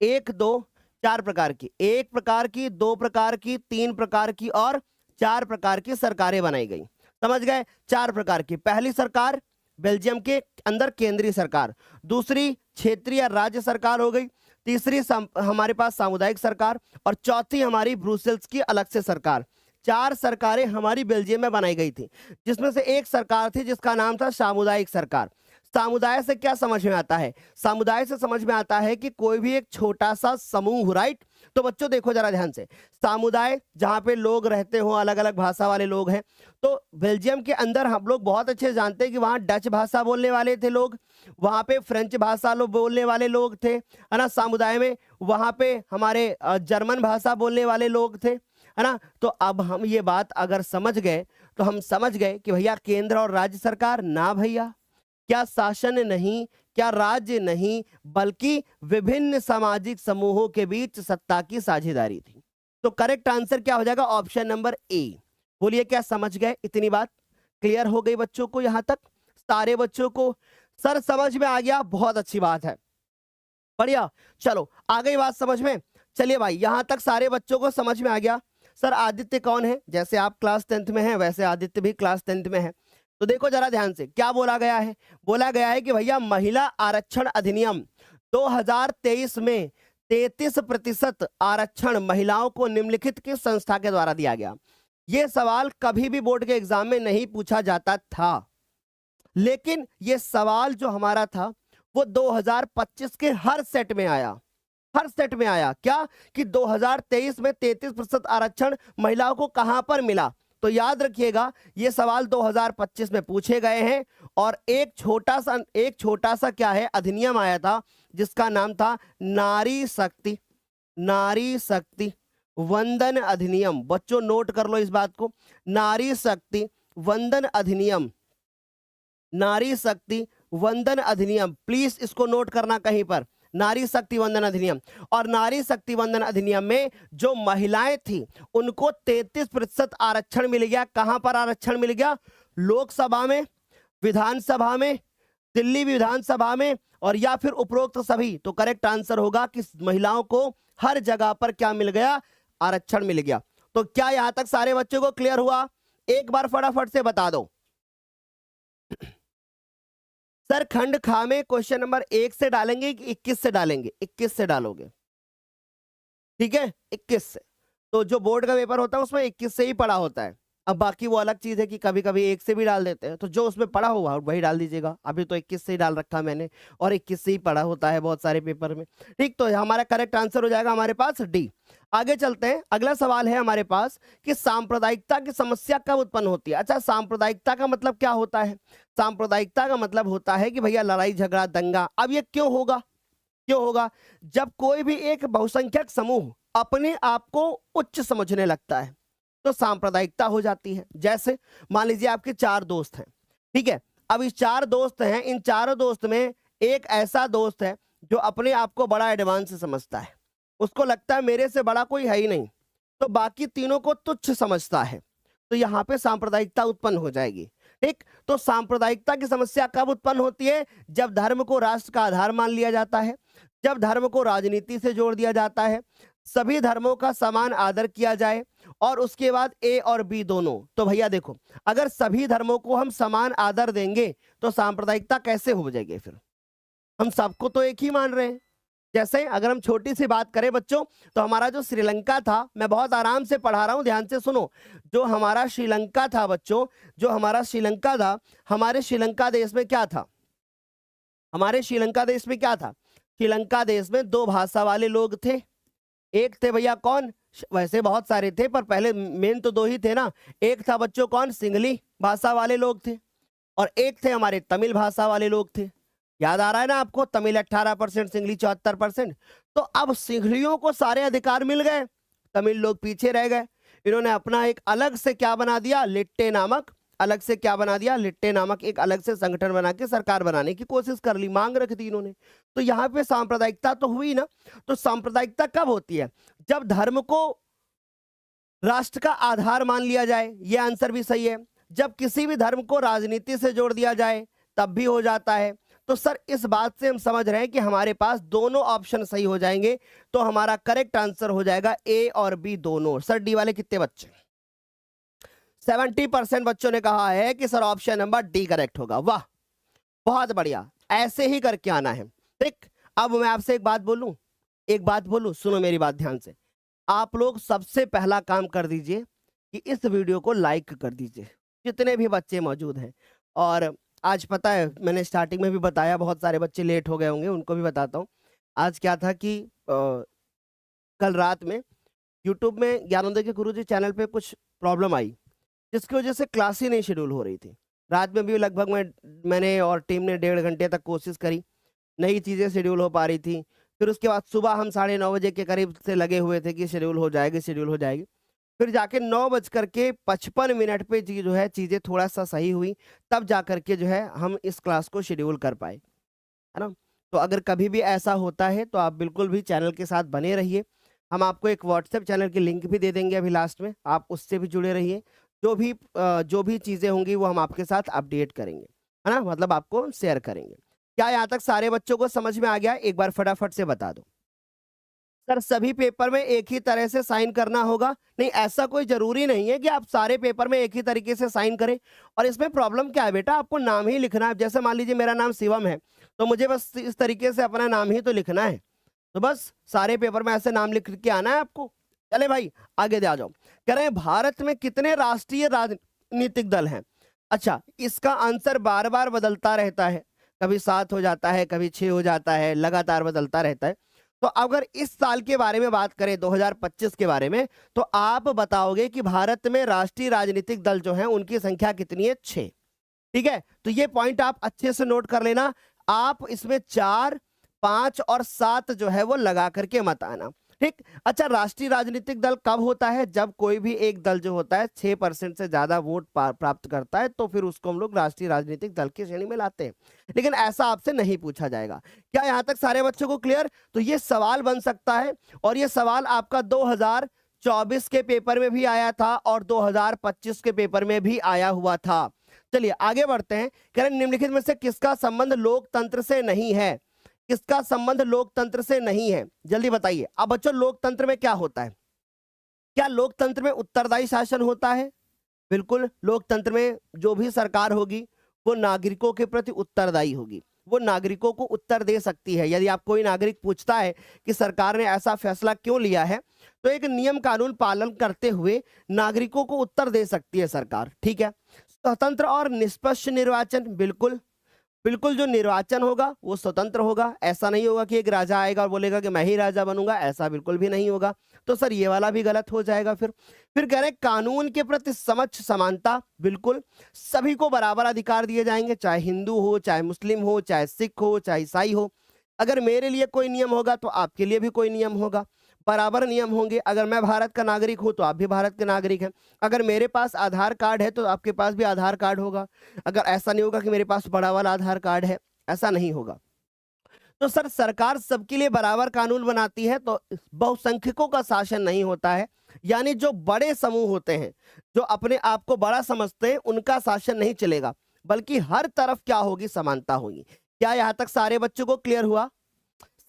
1, 2, 4 प्रकार की, 1 प्रकार की, 2 प्रकार की, 3 प्रकार की और 4 प्रकार की सरकारें बनाई गई। समझ गए? 4 प्रकार की। पहली सरकार बेल्जियम के अंदर केंद्रीय सरकार, दूसरी क्षेत्रीय या राज्य सरकार हो गई, तीसरी हमारे पास सामुदायिक सरकार, और चौथी हमारी ब्रुसेल्स की अलग से सरकार। 4 सरकारें हमारी बेल्जियम में बनाई गई थी, जिसमें से एक सरकार थी जिसका नाम था सामुदायिक सरकार। समुदाय से क्या समझ में आता है? समुदाय से समझ में आता है कि कोई भी एक छोटा सा समूह, राइट? तो बच्चों देखो जरा ध्यान से, समुदाय जहां पे लोग रहते हो, अलग अलग भाषा वाले लोग हैं। तो बेल्जियम के अंदर हम लोग बहुत अच्छे जानते हैं कि वहां डच भाषा बोलने वाले थे लोग, वहां पे फ्रेंच भाषा लोग बोलने वाले लोग थे, है ना, समुदाय में। वहां पे हमारे जर्मन भाषा बोलने वाले लोग थे, है ना। तो अब हम ये बात अगर समझ गए तो हम समझ गए कि भैया केंद्र और राज्य सरकार ना भैया, क्या शासन नहीं, क्या राज्य नहीं, बल्कि विभिन्न सामाजिक समूहों के बीच सत्ता की साझेदारी थी। तो करेक्ट आंसर क्या हो जाएगा? Option number A. बोलिए क्या समझ गए? इतनी बात क्लियर हो गई बच्चों को? यहां तक सारे बच्चों को सर समझ में आ गया? बहुत अच्छी बात है, बढ़िया। चलो आ गई बात समझ में। चलिए भाई, यहां तक सारे बच्चों को समझ में आ गया। सर आदित्य कौन है? जैसे आप क्लास 10th में हैं वैसे आदित्य भी क्लास 10th में है। तो देखो जरा ध्यान से क्या बोला गया है। बोला गया है कि भैया महिला आरक्षण अधिनियम 2023 में 33% आरक्षण महिलाओं को निम्नलिखित किस संस्था के द्वारा दिया गया? यह सवाल कभी भी बोर्ड के एग्जाम में नहीं पूछा जाता था, लेकिन यह सवाल जो हमारा था वो 2025 के हर सेट में आया। हर सेट में आया क्या कि 2023 में 33% आरक्षण महिलाओं को कहां पर मिला? तो याद रखिएगा ये सवाल 2025 में पूछे गए हैं। और एक छोटा सा क्या है अधिनियम आया था जिसका नाम था नारी शक्ति वंदन अधिनियम। बच्चों नोट कर लो इस बात को, नारी शक्ति वंदन अधिनियम, नारी शक्ति वंदन अधिनियम। प्लीज इसको नोट करना कहीं पर, नारी शक्ति वंदन अधिनियम। और नारी शक्ति वंदन अधिनियम में जो महिलाएं थी उनको 33% आरक्षण मिल गया। कहां पर आरक्षण मिल गया? लोकसभा में, विधानसभा में, दिल्ली विधानसभा में, और या फिर उपरोक्त सभी। तो करेक्ट आंसर होगा कि महिलाओं को हर जगह पर क्या मिल गया? आरक्षण मिल गया। तो क्या यहां तक सारे बच्चों को क्लियर हुआ? एक बार फटाफट से बता दो। सर खंड खा में क्वेश्चन नंबर 1 से डालेंगे कि 21 से डालेंगे? 21 से डालोगे, ठीक है, 21 से। तो जो बोर्ड का पेपर होता है उसमें 21 से ही पढ़ा होता है। अब बाकी वो अलग चीज है कि कभी कभी 1 से भी डाल देते हैं, तो जो उसमें पढ़ा हुआ वही डाल दीजिएगा। अभी तो 21 से ही डाल रखा मैंने, और 21 से ही पढ़ा होता है बहुत सारे पेपर में, ठीक। तो हमारा करेक्ट आंसर हो जाएगा हमारे पास डी। आगे चलते हैं, अगला सवाल है हमारे पास कि सांप्रदायिकता की समस्या कब उत्पन्न होती है? अच्छा, सांप्रदायिकता का मतलब क्या होता है? सांप्रदायिकता का मतलब होता है कि भैया लड़ाई झगड़ा दंगा। अब ये क्यों होगा? क्यों होगा? जब कोई भी एक बहुसंख्यक समूह अपने आप को उच्च समझने लगता है तो सांप्रदायिकता हो जाती है। जैसे मान लीजिए आपके 4 दोस्त हैं, ठीक है। अब इस 4 दोस्त हैं, इन चारों दोस्त में एक ऐसा दोस्त है जो अपने आप को बड़ा एडवांस समझता है, उसको लगता है मेरे से बड़ा कोई है ही नहीं, तो बाकी तीनों को तुच्छ समझता है। तो यहाँ पे सांप्रदायिकता उत्पन्न हो जाएगी, ठीक। तो सांप्रदायिकता की समस्या कब उत्पन्न होती है? जब धर्म को राष्ट्र का आधार मान लिया जाता है, जब धर्म को राजनीति से जोड़ दिया जाता है, सभी धर्मों का समान आदर किया जाए, और उसके बाद ए और बी दोनों। तो भैया देखो, अगर सभी धर्मों को हम समान आदर देंगे तो सांप्रदायिकता कैसे हो जाएगी? फिर हम सबको तो एक ही मान रहे हैं। जैसे अगर हम छोटी सी बात करें बच्चों, तो हमारा जो श्रीलंका था, मैं बहुत आराम से पढ़ा रहा हूं, ध्यान से सुनो। जो हमारा श्रीलंका था बच्चों, जो हमारा श्रीलंका था, हमारे श्रीलंका देश में क्या था? हमारे श्रीलंका देश में क्या था? श्रीलंका देश में 2 भाषा वाले लोग थे। एक थे भैया कौन? वैसे बहुत सारे थे पर पहले मेन तो 2 ही थे ना। एक था बच्चों कौन? सिंगली भाषा वाले लोग थे, और एक थे हमारे तमिल भाषा वाले लोग थे। याद आ रहा है ना आपको? तमिल 18%, सिंगली 74%। तो अब सिंगलियों को सारे अधिकार मिल गए, तमिल लोग पीछे रह गए। इन्होंने अपना एक अलग से क्या बना दिया? लिट्टे नामक, अलग से क्या बना दिया? लिट्टे नामक एक अलग से संगठन बना के सरकार बनाने की कोशिश कर ली, मांग रख दी इन्होंने। तो यहाँ पे सांप्रदायिकता तो हुई ना। तो सांप्रदायिकता कब होती है? जब धर्म को राष्ट्र का आधार मान लिया जाए, ये आंसर भी सही है। जब किसी भी धर्म को राजनीति से जोड़ दिया जाए तब भी हो जाता है। तो सर इस बात से हम समझ रहे हैं कि हमारे पास दोनों ऑप्शन सही हो जाएंगे, तो हमारा करेक्ट आंसर हो जाएगा ए और बी दोनों। सर डी वाले कितने बच्चे? 70% बच्चों ने कहा है कि sir option number D correct होगा। वाह, बहुत बढ़िया, ऐसे ही करके आना है, ठीक। अब मैं आपसे एक बात बोलूं, सुनो मेरी बात ध्यान से। आप लोग सबसे पहला काम कर दीजिए कि इस वीडियो को लाइक कर दीजिए, जितने भी बच्चे मौजूद हैं। और आज पता है, मैंने स्टार्टिंग में भी बताया, बहुत सारे बच्चे लेट हो गए होंगे, उनको भी बताता हूँ। आज क्या था कि कल रात में यूट्यूब में ज्ञानोदय के गुरुजी चैनल पे कुछ प्रॉब्लम आई, जिसकी वजह से क्लास ही नहीं शेड्यूल हो रही थी। रात में भी लगभग मैंने और टीम ने 1.5 घंटे तक कोशिश करी, नई चीज़ें शेड्यूल हो पा रही थी। फिर उसके बाद सुबह हम 9:30 बजे के करीब से लगे हुए थे कि शेड्यूल हो जाएगी। फिर जाके 9:55 पे जो है चीज़ें थोड़ा सा सही हुई, तब जा करके जो है हम इस क्लास को शेड्यूल कर पाए, है ना? तो अगर कभी भी ऐसा होता है तो आप बिल्कुल भी चैनल के साथ बने रहिए। हम आपको एक व्हाट्सएप चैनल की लिंक भी दे देंगे अभी लास्ट में, आप उससे भी जुड़े रहिए। जो भी चीज़ें होंगी वो हम आपके साथ अपडेट करेंगे, है ना? मतलब आपको शेयर करेंगे। क्या यहाँ तक सारे बच्चों को समझ में आ गया? एक बार फटाफट से बता दो। सर सभी पेपर में एक ही तरह से साइन करना होगा? नहीं, ऐसा कोई ज़रूरी नहीं है कि आप सारे पेपर में एक ही तरीके से साइन करें। और इसमें प्रॉब्लम क्या है बेटा, आपको नाम ही लिखना है। जैसे मान लीजिए मेरा नाम शिवम है, तो मुझे बस इस तरीके से अपना नाम ही तो लिखना है। तो बस सारे पेपर में ऐसे नाम लिख के आना है आपको। चले भाई आगे आ जाओ। कह रहे हैं भारत में कितने राष्ट्रीय राजनीतिक दल हैं? अच्छा, इसका आंसर बार-बार बदलता रहता है। कभी 7 हो जाता है, कभी 6 हो जाता है, लगातार बदलता रहता है। तो अगर इस साल के बारे में बात करें 2025 के बारे में, तो आप बताओगे कि भारत में राष्ट्रीय राजनीतिक दल जो हैं उनकी संख्या कितनी है? 6। ठीक है, तो ये पॉइंट आप अच्छे से नोट कर लेना। आप इसमें 4, 5 और 7 जो है वो लगा करके मत आना। ठीक। अच्छा, राष्ट्रीय राजनीतिक दल कब होता है? जब कोई भी एक दल जो होता है 6% से ज्यादा वोट प्राप्त करता है, तो फिर उसको हम लोग राष्ट्रीय राजनीतिक दल की श्रेणी में लाते हैं। लेकिन ऐसा आपसे नहीं पूछा जाएगा। क्या यहाँ तक सारे बच्चों को क्लियर? तो ये सवाल बन सकता है, और ये सवाल आपका 2024 के पेपर में भी आया था और 2025 के पेपर में भी आया हुआ था। चलिए आगे बढ़ते हैं। कह रहे निम्नलिखित में से किसका संबंध लोकतंत्र से नहीं है? किसका संबंध लोकतंत्र से नहीं है? जल्दी बताइए। अब बच्चों, लोकतंत्र में क्या होता है? क्या लोकतंत्र में उत्तरदायी शासन होता है? बिल्कुल। लोकतंत्र में जो भी सरकार होगी वो नागरिकों के प्रति उत्तरदायी होगी, वो नागरिकों को उत्तर दे सकती है। यदि आप कोई नागरिक पूछता है कि सरकार ने ऐसा फैसला क्यों लिया है, तो एक नियम कानून पालन करते हुए नागरिकों को उत्तर दे सकती है सरकार। ठीक है। स्वतंत्र और निष्पक्ष निर्वाचन, बिल्कुल बिल्कुल, जो निर्वाचन होगा वो स्वतंत्र होगा। ऐसा नहीं होगा कि एक राजा आएगा और बोलेगा कि मैं ही राजा बनूंगा, ऐसा बिल्कुल भी नहीं होगा। तो सर ये वाला भी गलत हो जाएगा। फिर कह रहे हैं कानून के प्रति समक्ष समानता, बिल्कुल सभी को बराबर अधिकार दिए जाएंगे, चाहे हिंदू हो, चाहे मुस्लिम हो, चाहे सिख हो, चाहे ईसाई हो। अगर मेरे लिए कोई नियम होगा तो आपके लिए भी कोई नियम होगा, बराबर नियम होंगे। अगर मैं भारत का नागरिक हूं तो आप भी भारत के नागरिक हैं। अगर मेरे पास आधार कार्ड है तो आपके पास भी आधार कार्ड होगा। अगर ऐसा नहीं होगा कि मेरे पास बड़ा वाला आधार कार्ड है, ऐसा नहीं होगा। तो सर सरकार सबके लिए बराबर कानून बनाती है तो बहुसंख्यकों का शासन नहीं होता है। यानी जो बड़े समूह होते हैं, जो अपने आप को बड़ा समझते हैं, उनका शासन नहीं चलेगा, बल्कि हर तरफ क्या होगी? समानता होगी। क्या यहाँ तक सारे बच्चों को क्लियर हुआ?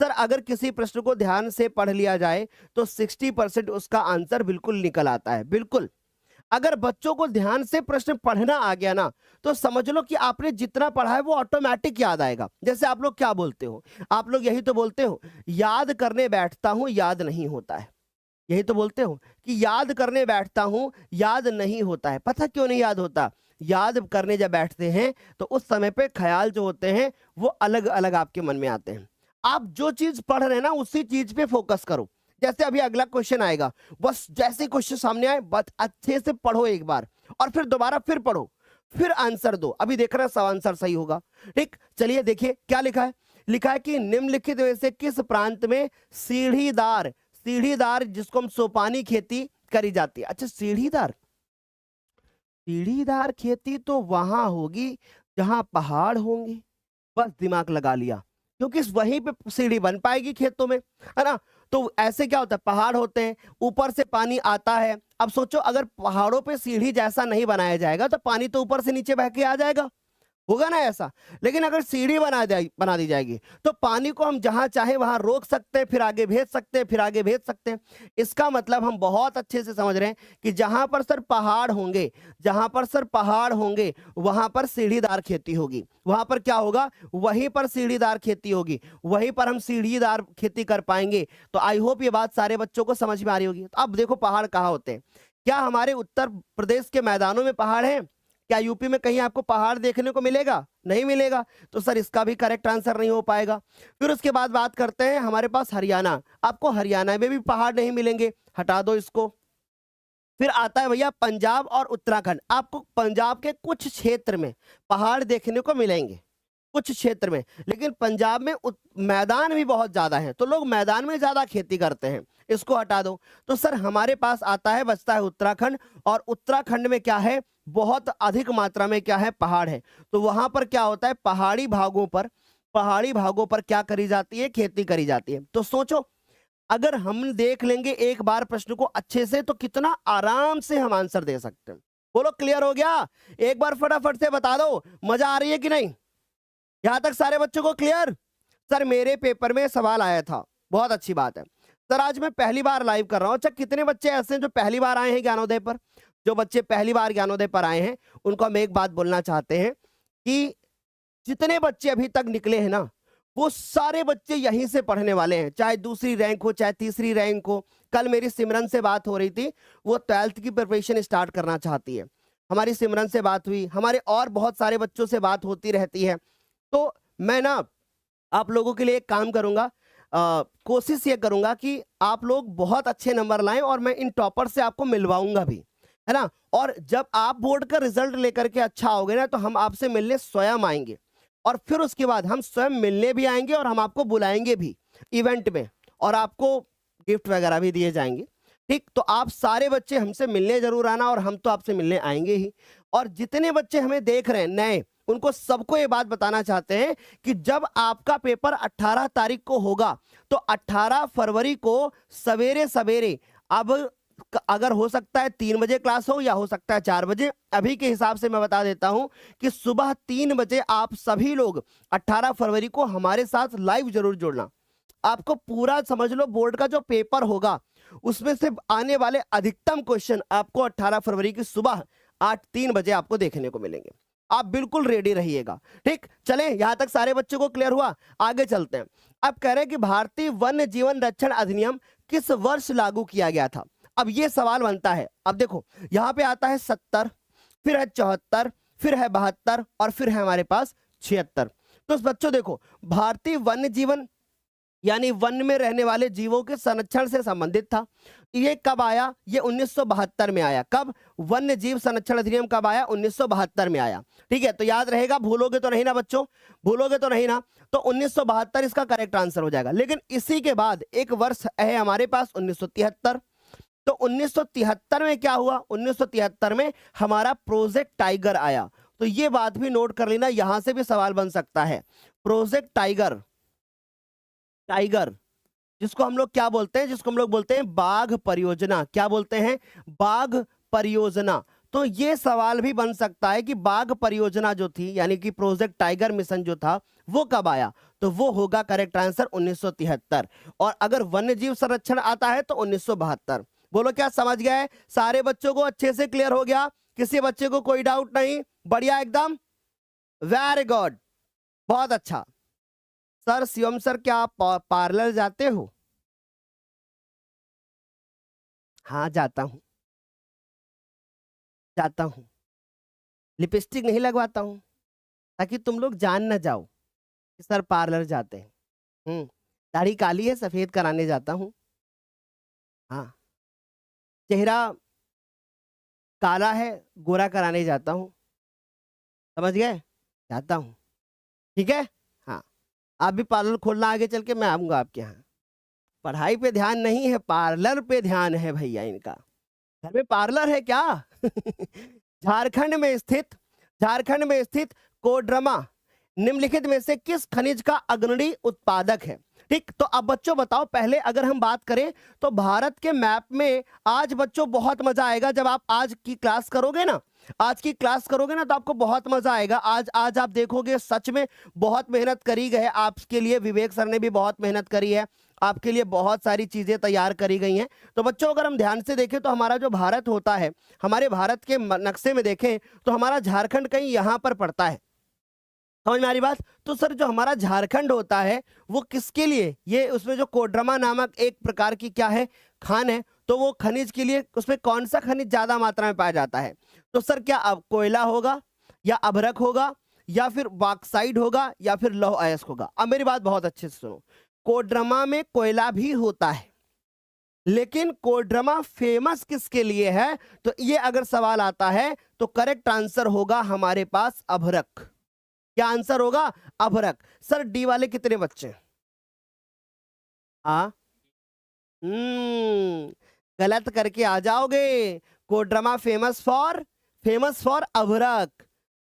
सर अगर किसी प्रश्न को ध्यान से पढ़ लिया जाए तो 60% उसका आंसर बिल्कुल निकल आता है। बिल्कुल, अगर बच्चों को ध्यान से प्रश्न पढ़ना आ गया ना, तो समझ लो कि आपने जितना पढ़ा है वो ऑटोमेटिक याद आएगा। जैसे आप लोग क्या बोलते हो? आप लोग यही तो बोलते हो, याद करने बैठता हूं याद नहीं होता है। यही तो बोलते हो कि याद करने बैठता हूं याद नहीं होता है। पता क्यों नहीं याद होता? याद करने जब बैठते हैं तो उस समय पे ख्याल जो होते हैं वो अलग अलग आपके मन में आते हैं। आप जो चीज पढ़ रहे हैं ना, उसी चीज पे फोकस करो। जैसे अभी अगला क्वेश्चन आएगा, बस जैसे क्वेश्चन सामने आए बस अच्छे से पढ़ो एक बार, और फिर दोबारा फिर पढ़ो, फिर आंसर दो। अभी देखना सब आंसर सही होगा। ठीक, चलिए देखिए क्या लिखा है। लिखा है कि निम्नलिखित में से किस प्रांत में सीढ़ीदार सीढ़ीदार जिसको हम सोपानी खेती करी जाती है? अच्छा, सीढ़ीदार सीढ़ीदार खेती तो वहां होगी जहां पहाड़ होंगे। बस दिमाग लगा लिया, क्योंकि वहीं पे सीढ़ी बन पाएगी खेतों में, है ना? तो ऐसे क्या होता है, पहाड़ होते हैं, ऊपर से पानी आता है। अब सोचो अगर पहाड़ों पे सीढ़ी जैसा नहीं बनाया जाएगा तो पानी तो ऊपर से नीचे बह के आ जाएगा, होगा ना ऐसा। लेकिन अगर सीढ़ी बना दी जाएगी तो पानी को हम जहां चाहे वहां रोक सकते हैं, फिर आगे भेज सकते हैं, फिर आगे भेज सकते हैं। इसका मतलब हम बहुत अच्छे से समझ रहे हैं कि जहां पर सर पहाड़ होंगे, जहां पर सर पहाड़ होंगे वहां पर सीढ़ीदार खेती होगी। वहां पर क्या होगा? वहीं पर सीढ़ीदार खेती होगी, वहीं पर हम सीढ़ीदार खेती कर पाएंगे। तो आई होप ये बात सारे बच्चों को समझ में आ रही होगी। तो अब देखो पहाड़ कहाँ होते हैं। क्या हमारे उत्तर प्रदेश के मैदानों में पहाड़ है? क्या यूपी में कहीं आपको पहाड़ देखने को मिलेगा? नहीं मिलेगा। तो सर इसका भी करेक्ट आंसर नहीं हो पाएगा। फिर उसके बाद बात करते हैं हमारे पास हरियाणा। आपको हरियाणा में भी पहाड़ नहीं मिलेंगे, हटा दो इसको। फिर आता है भैया पंजाब और उत्तराखंड। आपको पंजाब के कुछ क्षेत्र में पहाड़ देखने को मिलेंगे, कुछ क्षेत्र में। लेकिन पंजाब में मैदान भी बहुत ज्यादा है, तो लोग मैदान में ज्यादा खेती करते हैं। इसको हटा दो। तो सर हमारे पास आता है, बचता है उत्तराखंड, और उत्तराखंड में क्या है, बहुत अधिक मात्रा में क्या है, पहाड़ है। तो वहां पर क्या होता है, पहाड़ी भागों पर क्या करी जाती है, खेती करी जाती है। तो सोचो अगर हम देख लेंगे एक बार प्रश्न को अच्छे से तो कितना आराम से हम आंसर दे सकते हैं। बोलो क्लियर हो गया? एक बार फटाफट से बता दो, मजा आ रही है कि नहीं? यहां तक सारे बच्चों को क्लियर? सर मेरे पेपर में सवाल आया था, बहुत अच्छी बात है। सर आज मैं पहली बार लाइव कर रहा हूं। अच्छा कितने बच्चे ऐसे हैं जो पहली बार आए हैं ज्ञानोदय पर? जो बच्चे पहली बार ज्ञानोदय पर आए हैं उनको हम एक बात बोलना चाहते हैं कि जितने बच्चे अभी तक निकले हैं ना, वो सारे बच्चे यहीं से पढ़ने वाले हैं, चाहे दूसरी रैंक हो चाहे तीसरी रैंक हो। कल मेरी सिमरन से बात हो रही थी, वो 12th की प्रिपरेशन स्टार्ट करना चाहती है। हमारी सिमरन से बात हुई, हमारे और बहुत सारे बच्चों से बात होती रहती है। तो मैं ना आप लोगों के लिए एक काम करूंगा, कोशिश ये करूंगा कि आप लोग बहुत अच्छे नंबर लाएं और मैं इन टॉपर से आपको मिलवाऊंगा भी, है ना। और जब आप बोर्ड का रिजल्ट लेकर के अच्छा आओगे ना, तो हम आपसे मिलने स्वयं आएंगे, और फिर उसके बाद हम स्वयं मिलने भी आएंगे और हम आपको बुलाएंगे भी इवेंट में, और आपको गिफ्ट वगैरह भी दिए जाएंगे। ठीक, तो आप सारे बच्चे हमसे मिलने जरूर आना, और हम तो आपसे मिलने आएंगे ही। और जितने बच्चे हमें देख रहे हैं नए, उनको सबको ये बात बताना चाहते हैं कि जब आपका पेपर 18 तारीख को होगा, तो 18 फरवरी को सवेरे सवेरे, अब अगर हो सकता है 3 बजे क्लास हो या हो सकता है 4 बजे, अभी के हिसाब से मैं बता देता हूं कि सुबह 3 बजे आप सभी लोग 18 फरवरी को हमारे साथ लाइव जरूर जुड़ना। आपको पूरा समझ लो, बोर्ड का जो पेपर होगा उसमें से आने वाले अधिकतम क्वेश्चन आपको 18 फरवरी की सुबह 3 बजे आपको देखने को मिलेंगे। आप बिल्कुल रेडी रहिएगा। ठीक, चलें, यहां तक सारे बच्चों को क्लियर हुआ? आगे चलते हैं। अब कह रहे हैं कि भारतीय वन्य जीवन रक्षण अधिनियम किस वर्ष लागू किया गया था? अब ये सवाल बनता है। अब देखो यहां पे आता है 70, फिर है 74, फिर है 72, और फिर है हमारे पास 76। तो बच्चों देखो, भारतीय वन्य जीवन यानी वन में रहने वाले जीवों के संरक्षण से संबंधित था। ये कब आया? ये 1972 में आया। कब? वन्य जीव संरक्षण अधिनियम कब आया? 1972 में आया। ठीक है, तो याद रहेगा, भूलोगे तो नहीं ना बच्चों? भूलोगे तो नहीं ना? तो 1972 इसका करेक्ट आंसर हो जाएगा। लेकिन इसी के बाद एक वर्ष है हमारे पास 1973। तो 1973 में क्या हुआ? 1973 में हमारा प्रोजेक्ट टाइगर आया। तो ये बात भी नोट कर लेना, यहां से भी सवाल बन सकता है। प्रोजेक्ट टाइगर, जिसको हम लोग क्या बोलते हैं? जिसको हम लोग बोलते हैं बाघ परियोजना। क्या बोलते हैं? बाघ परियोजना। तो ये सवाल भी बन सकता है कि बाघ परियोजना जो थी, यानी कि प्रोजेक्ट टाइगर मिशन जो था, वो कब आया? तो वो होगा करेक्ट आंसर 1973। और अगर वन्य जीव संरक्षण आता है तो 1972। बोलो क्या समझ गए? सारे बच्चों को अच्छे से क्लियर हो गया? किसी बच्चे को कोई डाउट नहीं? बढ़िया एकदम, वेरी गुड, बहुत अच्छा। सर शिवम सर, क्या आप पार्लर जाते हो? हाँ जाता हूँ। लिपस्टिक नहीं लगवाता हूँ ताकि तुम लोग जान ना जाओ कि सर पार्लर जाते हैं। दाढ़ी काली है, सफेद कराने जाता हूँ। हाँ, चेहरा काला है, गोरा कराने जाता हूँ। समझ गए? जाता हूँ। ठीक है, हाँ। आप भी पार्लर खोलना, आगे चल के मैं आऊंगा आपके यहाँ। पढ़ाई पे ध्यान नहीं है, पार्लर पे ध्यान है भैया इनका। घर में पार्लर है क्या? झारखंड में स्थित कोडरमा निम्नलिखित में से किस खनिज का अग्रणी उत्पादक है? ठीक, तो अब बच्चों बताओ, पहले अगर हम बात करें तो भारत के मैप में आज बच्चों बहुत मजा आएगा जब आप आज की क्लास करोगे ना। तो आपको बहुत मजा आएगा। आज आप देखोगे सच में बहुत मेहनत करी गई है आपके लिए। विवेक सर ने भी बहुत मेहनत करी है, आपके लिए बहुत सारी चीजें तैयार करी गई हैं। तो बच्चों अगर हम ध्यान से देखें तो हमारा जो भारत होता है, हमारे भारत के नक्शे में देखें तो हमारा झारखंड कहीं यहां पर पड़ता है। समझ में आ रही बात? तो सर जो हमारा झारखंड होता है वो किसके लिए? ये उसमें जो कोडरमा नामक एक प्रकार की क्या है, खान है, तो वो खनिज के लिए उसमें कौन सा खनिज ज्यादा मात्रा में पाया जाता है? तो सर क्या अब कोयला होगा, या अभ्रक होगा, या फिर बॉक्साइट होगा, या फिर लौह अयस्क होगा? अब मेरी बात बहुत अच्छे से सुनो, कोडरमा में कोयला भी होता है, लेकिन कोडरमा फेमस किसके लिए है? तो ये अगर सवाल आता है तो करेक्ट आंसर होगा हमारे पास अभ्रक। क्या आंसर होगा? अभ्रक। सर डी वाले कितने बच्चे? हाँ, गलत करके आ जाओगे। कोडरमा फेमस फॉर अभ्रक।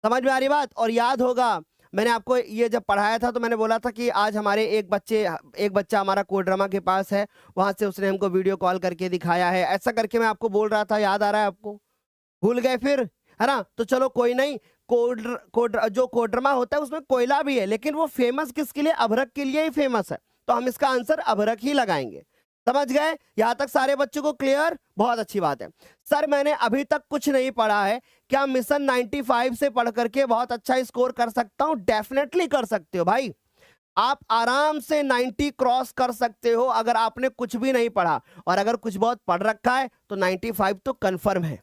समझ में आ रही बात? और याद होगा मैंने आपको ये जब पढ़ाया था तो मैंने बोला था कि आज हमारे एक बच्चा हमारा कोडरमा के पास है, वहां से उसने हमको वीडियो कॉल करके दिखाया है, ऐसा करके मैं आपको बोल रहा था। याद आ रहा है आपको? भूल गए फिर, है ना? तो चलो कोई नहीं। जो कोडरमा होता है उसमें कोयला भी है, लेकिन वो फेमस किसके लिए? अभ्रक के लिए ही फेमस है। तो हम इसका आंसर अभ्रक ही लगाएंगे। समझ गए? यहां तक सारे बच्चों को क्लियर? बहुत अच्छी बात है। सर मैंने अभी तक कुछ नहीं पढ़ा है, क्या मिशन 95 से पढ़ करके बहुत अच्छा स्कोर कर सकता हूं? डेफिनेटली कर सकते हो भाई, आप आराम से 90 क्रॉस कर सकते हो अगर आपने कुछ भी नहीं पढ़ा। और अगर कुछ बहुत पढ़ रखा है तो 95 तो कंफर्म है।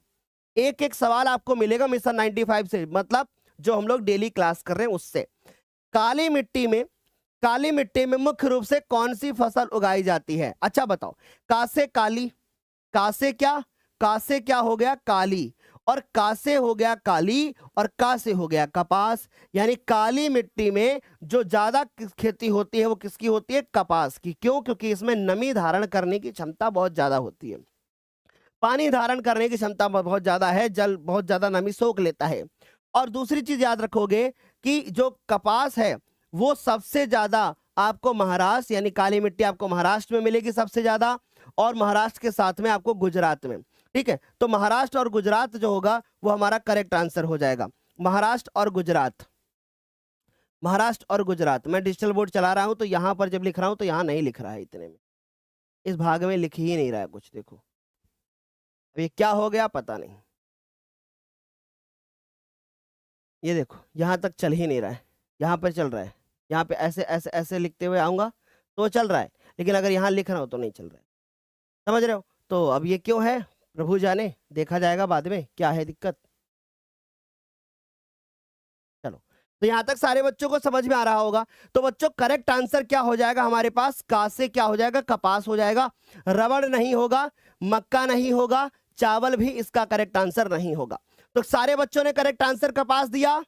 एक एक सवाल आपको मिलेगा मिशन 95 से, मतलब जो हम लोग डेली क्लास कर रहे हैं उससे। काली मिट्टी में मुख्य रूप से कौन सी फसल उगाई जाती है? अच्छा बताओ। का से काली, का से क्या हो गया? काली, और का से हो गया काली, और का से हो गया कपास। यानी काली मिट्टी में जो ज्यादा खेती होती है वो किसकी होती है? कपास की। क्यों? क्योंकि इसमें नमी धारण करने की क्षमता बहुत ज्यादा होती है, पानी धारण करने की क्षमता बहुत ज्यादा है, जल बहुत ज्यादा नमी सोख लेता है। और दूसरी चीज याद रखोगे कि जो कपास है वो सबसे ज्यादा आपको महाराष्ट्र, यानी काली मिट्टी आपको महाराष्ट्र में मिलेगी सबसे ज्यादा, और महाराष्ट्र के साथ में आपको गुजरात में। ठीक है, तो महाराष्ट्र और गुजरात जो होगा वो हमारा करेक्ट आंसर हो जाएगा। महाराष्ट्र और गुजरात, महाराष्ट्र और गुजरात। मैं डिजिटल बोर्ड चला रहा हूं तो यहां पर जब लिख रहा हूं तो यहां नहीं लिख रहा है, इतने में, इस भाग में लिख ही नहीं रहा है कुछ। देखो अब ये क्या हो गया पता नहीं, ये देखो यहां तक चल ही नहीं रहा है, यहां पर चल रहा है। यहाँ पे ऐसे ऐसे ऐसे लिखते हुए आऊंगा तो चल रहा है, लेकिन अगर यहाँ लिख रहा हूं तो नहीं चल रहा है। समझ रहे हो? तो अब ये क्यों है प्रभु जाने, देखा जाएगा बाद में क्या है दिक्कत। चलो, तो यहां तक सारे बच्चों को समझ में आ रहा होगा। तो बच्चों करेक्ट आंसर क्या हो जाएगा हमारे पास? का से क्या हो जाएगा? कपास हो जाएगा। रबड़ नहीं होगा, मक्का नहीं होगा, चावल भी इसका करेक्ट आंसर नहीं होगा। तो सारे बच्चों ने करेक्ट आंसर कपास दिया।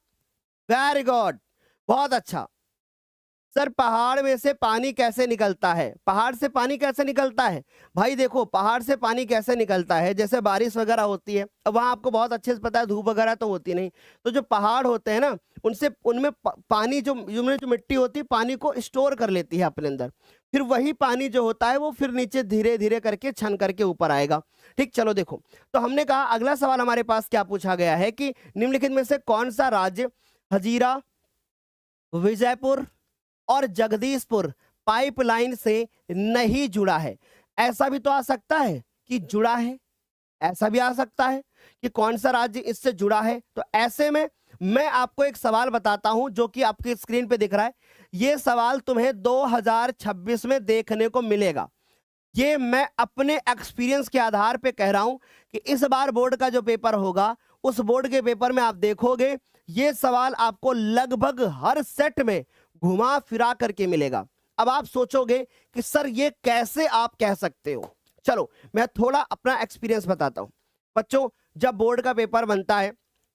वेरी गुड, बहुत अच्छा। सर पहाड़ में से पानी कैसे निकलता है? पहाड़ से पानी कैसे निकलता है? भाई देखो, पहाड़ से पानी कैसे निकलता है, जैसे बारिश वगैरह होती है, अब वहां आपको बहुत अच्छे से पता है धूप वगैरह तो होती नहीं, तो जो पहाड़ होते हैं ना उनमें पानी जो मिट्टी होती है पानी को स्टोर कर लेती है अपने अंदर, फिर वही पानी जो होता है वो फिर नीचे धीरे धीरे करके छन करके ऊपर आएगा। ठीक, चलो देखो, तो हमने कहा अगला सवाल हमारे पास क्या पूछा गया है कि निम्नलिखित में से कौन सा राज्य हजीरा, विजयपुर और जगदीशपुर पाइपलाइन से नहीं जुड़ा है? ऐसा भी तो आ सकता है कि जुड़ा है, ऐसा भी आ सकता है कि कौन सा राज्य इससे जुड़ा है। तो ऐसे में मैं आपको एक सवाल बताता हूं जो कि आपकी स्क्रीन पे दिख रहा है। यह सवाल तुम्हें 2026 में देखने को मिलेगा। ये मैं अपने एक्सपीरियंस के आधार पे कह रहा हूं कि इस बार बोर्ड का जो पेपर होगा उस बोर्ड के पेपर में आप देखोगे ये सवाल आपको लगभग हर सेट में घुमा फिरा करके मिलेगा। अब आप सोचोगे कि सर ये कैसे आप कह सकते हो? चलो मैं थोड़ा अपना एक्सपीरियंस बताता हूं। बच्चों, जब बोर्ड का पेपर बनता है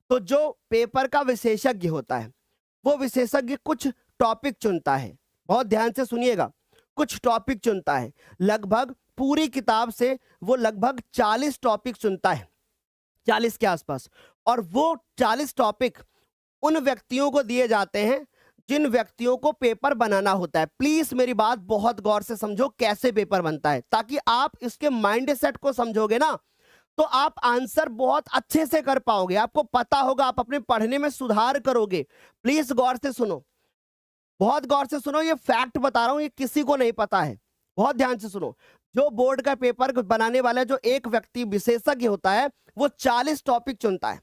तो जो पेपर का विशेषज्ञ होता है वो विशेषज्ञ कुछ टॉपिक चुनता है। बहुत ध्यान से सुनिएगा, कुछ टॉपिक चुनता है। लगभग पूरी किताब से वो लगभग 40 टॉपिक चुनता है, 40 के आसपास। और वो 40 टॉपिक उन व्यक्तियों को दिए जाते हैं जिन व्यक्तियों को पेपर बनाना होता है। प्लीज मेरी बात बहुत गौर से समझो कैसे पेपर बनता है, ताकि आप इसके माइंड सेट को समझोगे ना तो आप आंसर बहुत अच्छे से कर पाओगे, आपको पता होगा, आप अपने पढ़ने में सुधार करोगे। प्लीज गौर से सुनो, बहुत गौर से सुनो, ये फैक्ट बता रहा हूं, ये किसी को नहीं पता है। बहुत ध्यान से सुनो, जो बोर्ड का पेपर बनाने वाला जो एक व्यक्ति विशेषज्ञ होता है वो 40 टॉपिक चुनता है,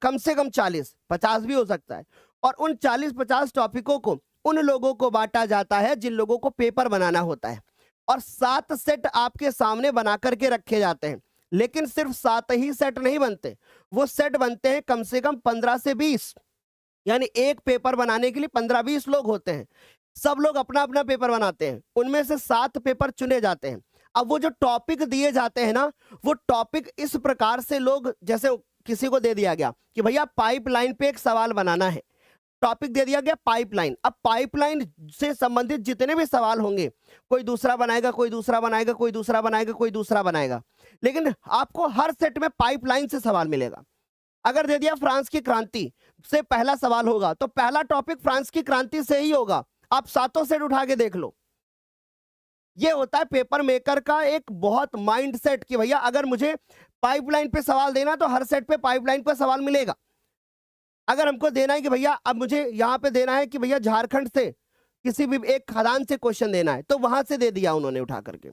कम से कम 40, 50 भी हो सकता है। और उन 40-50 टॉपिकों को उन लोगों को बांटा जाता है जिन लोगों को पेपर बनाना होता है। और 7 सेट आपके सामने बना करके रखे जाते हैं, लेकिन सिर्फ 7 ही सेट नहीं बनते, वो सेट बनते हैं कम से कम 15 से 20। यानी एक पेपर बनाने के लिए 15-20 लोग होते हैं, सब लोग अपना अपना पेपर बनाते हैं, उनमें से 7 पेपर चुने जाते हैं। अब वो जो टॉपिक दिए जाते हैं ना, वो टॉपिक इस प्रकार से लोग, जैसे किसी को दे दिया गया कि भैया पाइपलाइन पे एक सवाल बनाना है, टॉपिक दे दिया गया पाइपलाइन। अब पाइपलाइन से संबंधित जितने भी सवाल होंगे, कोई दूसरा बनाएगा, कोई दूसरा बनाएगा, कोई दूसरा बनाएगा, कोई दूसरा बनाएगा, लेकिन आपको हर सेट में पाइपलाइन से सवाल मिलेगा। अगर दे दिया फ्रांस की क्रांति से पहला सवाल होगा तो पहला टॉपिक फ्रांस की क्रांति से ही होगा। आप सातों सेट उठा के देख लो। ये होता है पेपर मेकर का एक बहुत माइंड सेट कि भैया अगर मुझे पाइपलाइन पे सवाल देना तो हर सेट पे पाइपलाइन पे सवाल मिलेगा। अगर हमको देना है कि भैया अब मुझे यहाँ पे देना है कि भैया झारखंड से किसी भी एक खदान से क्वेश्चन देना है तो वहां से दे दिया उन्होंने उठा करके।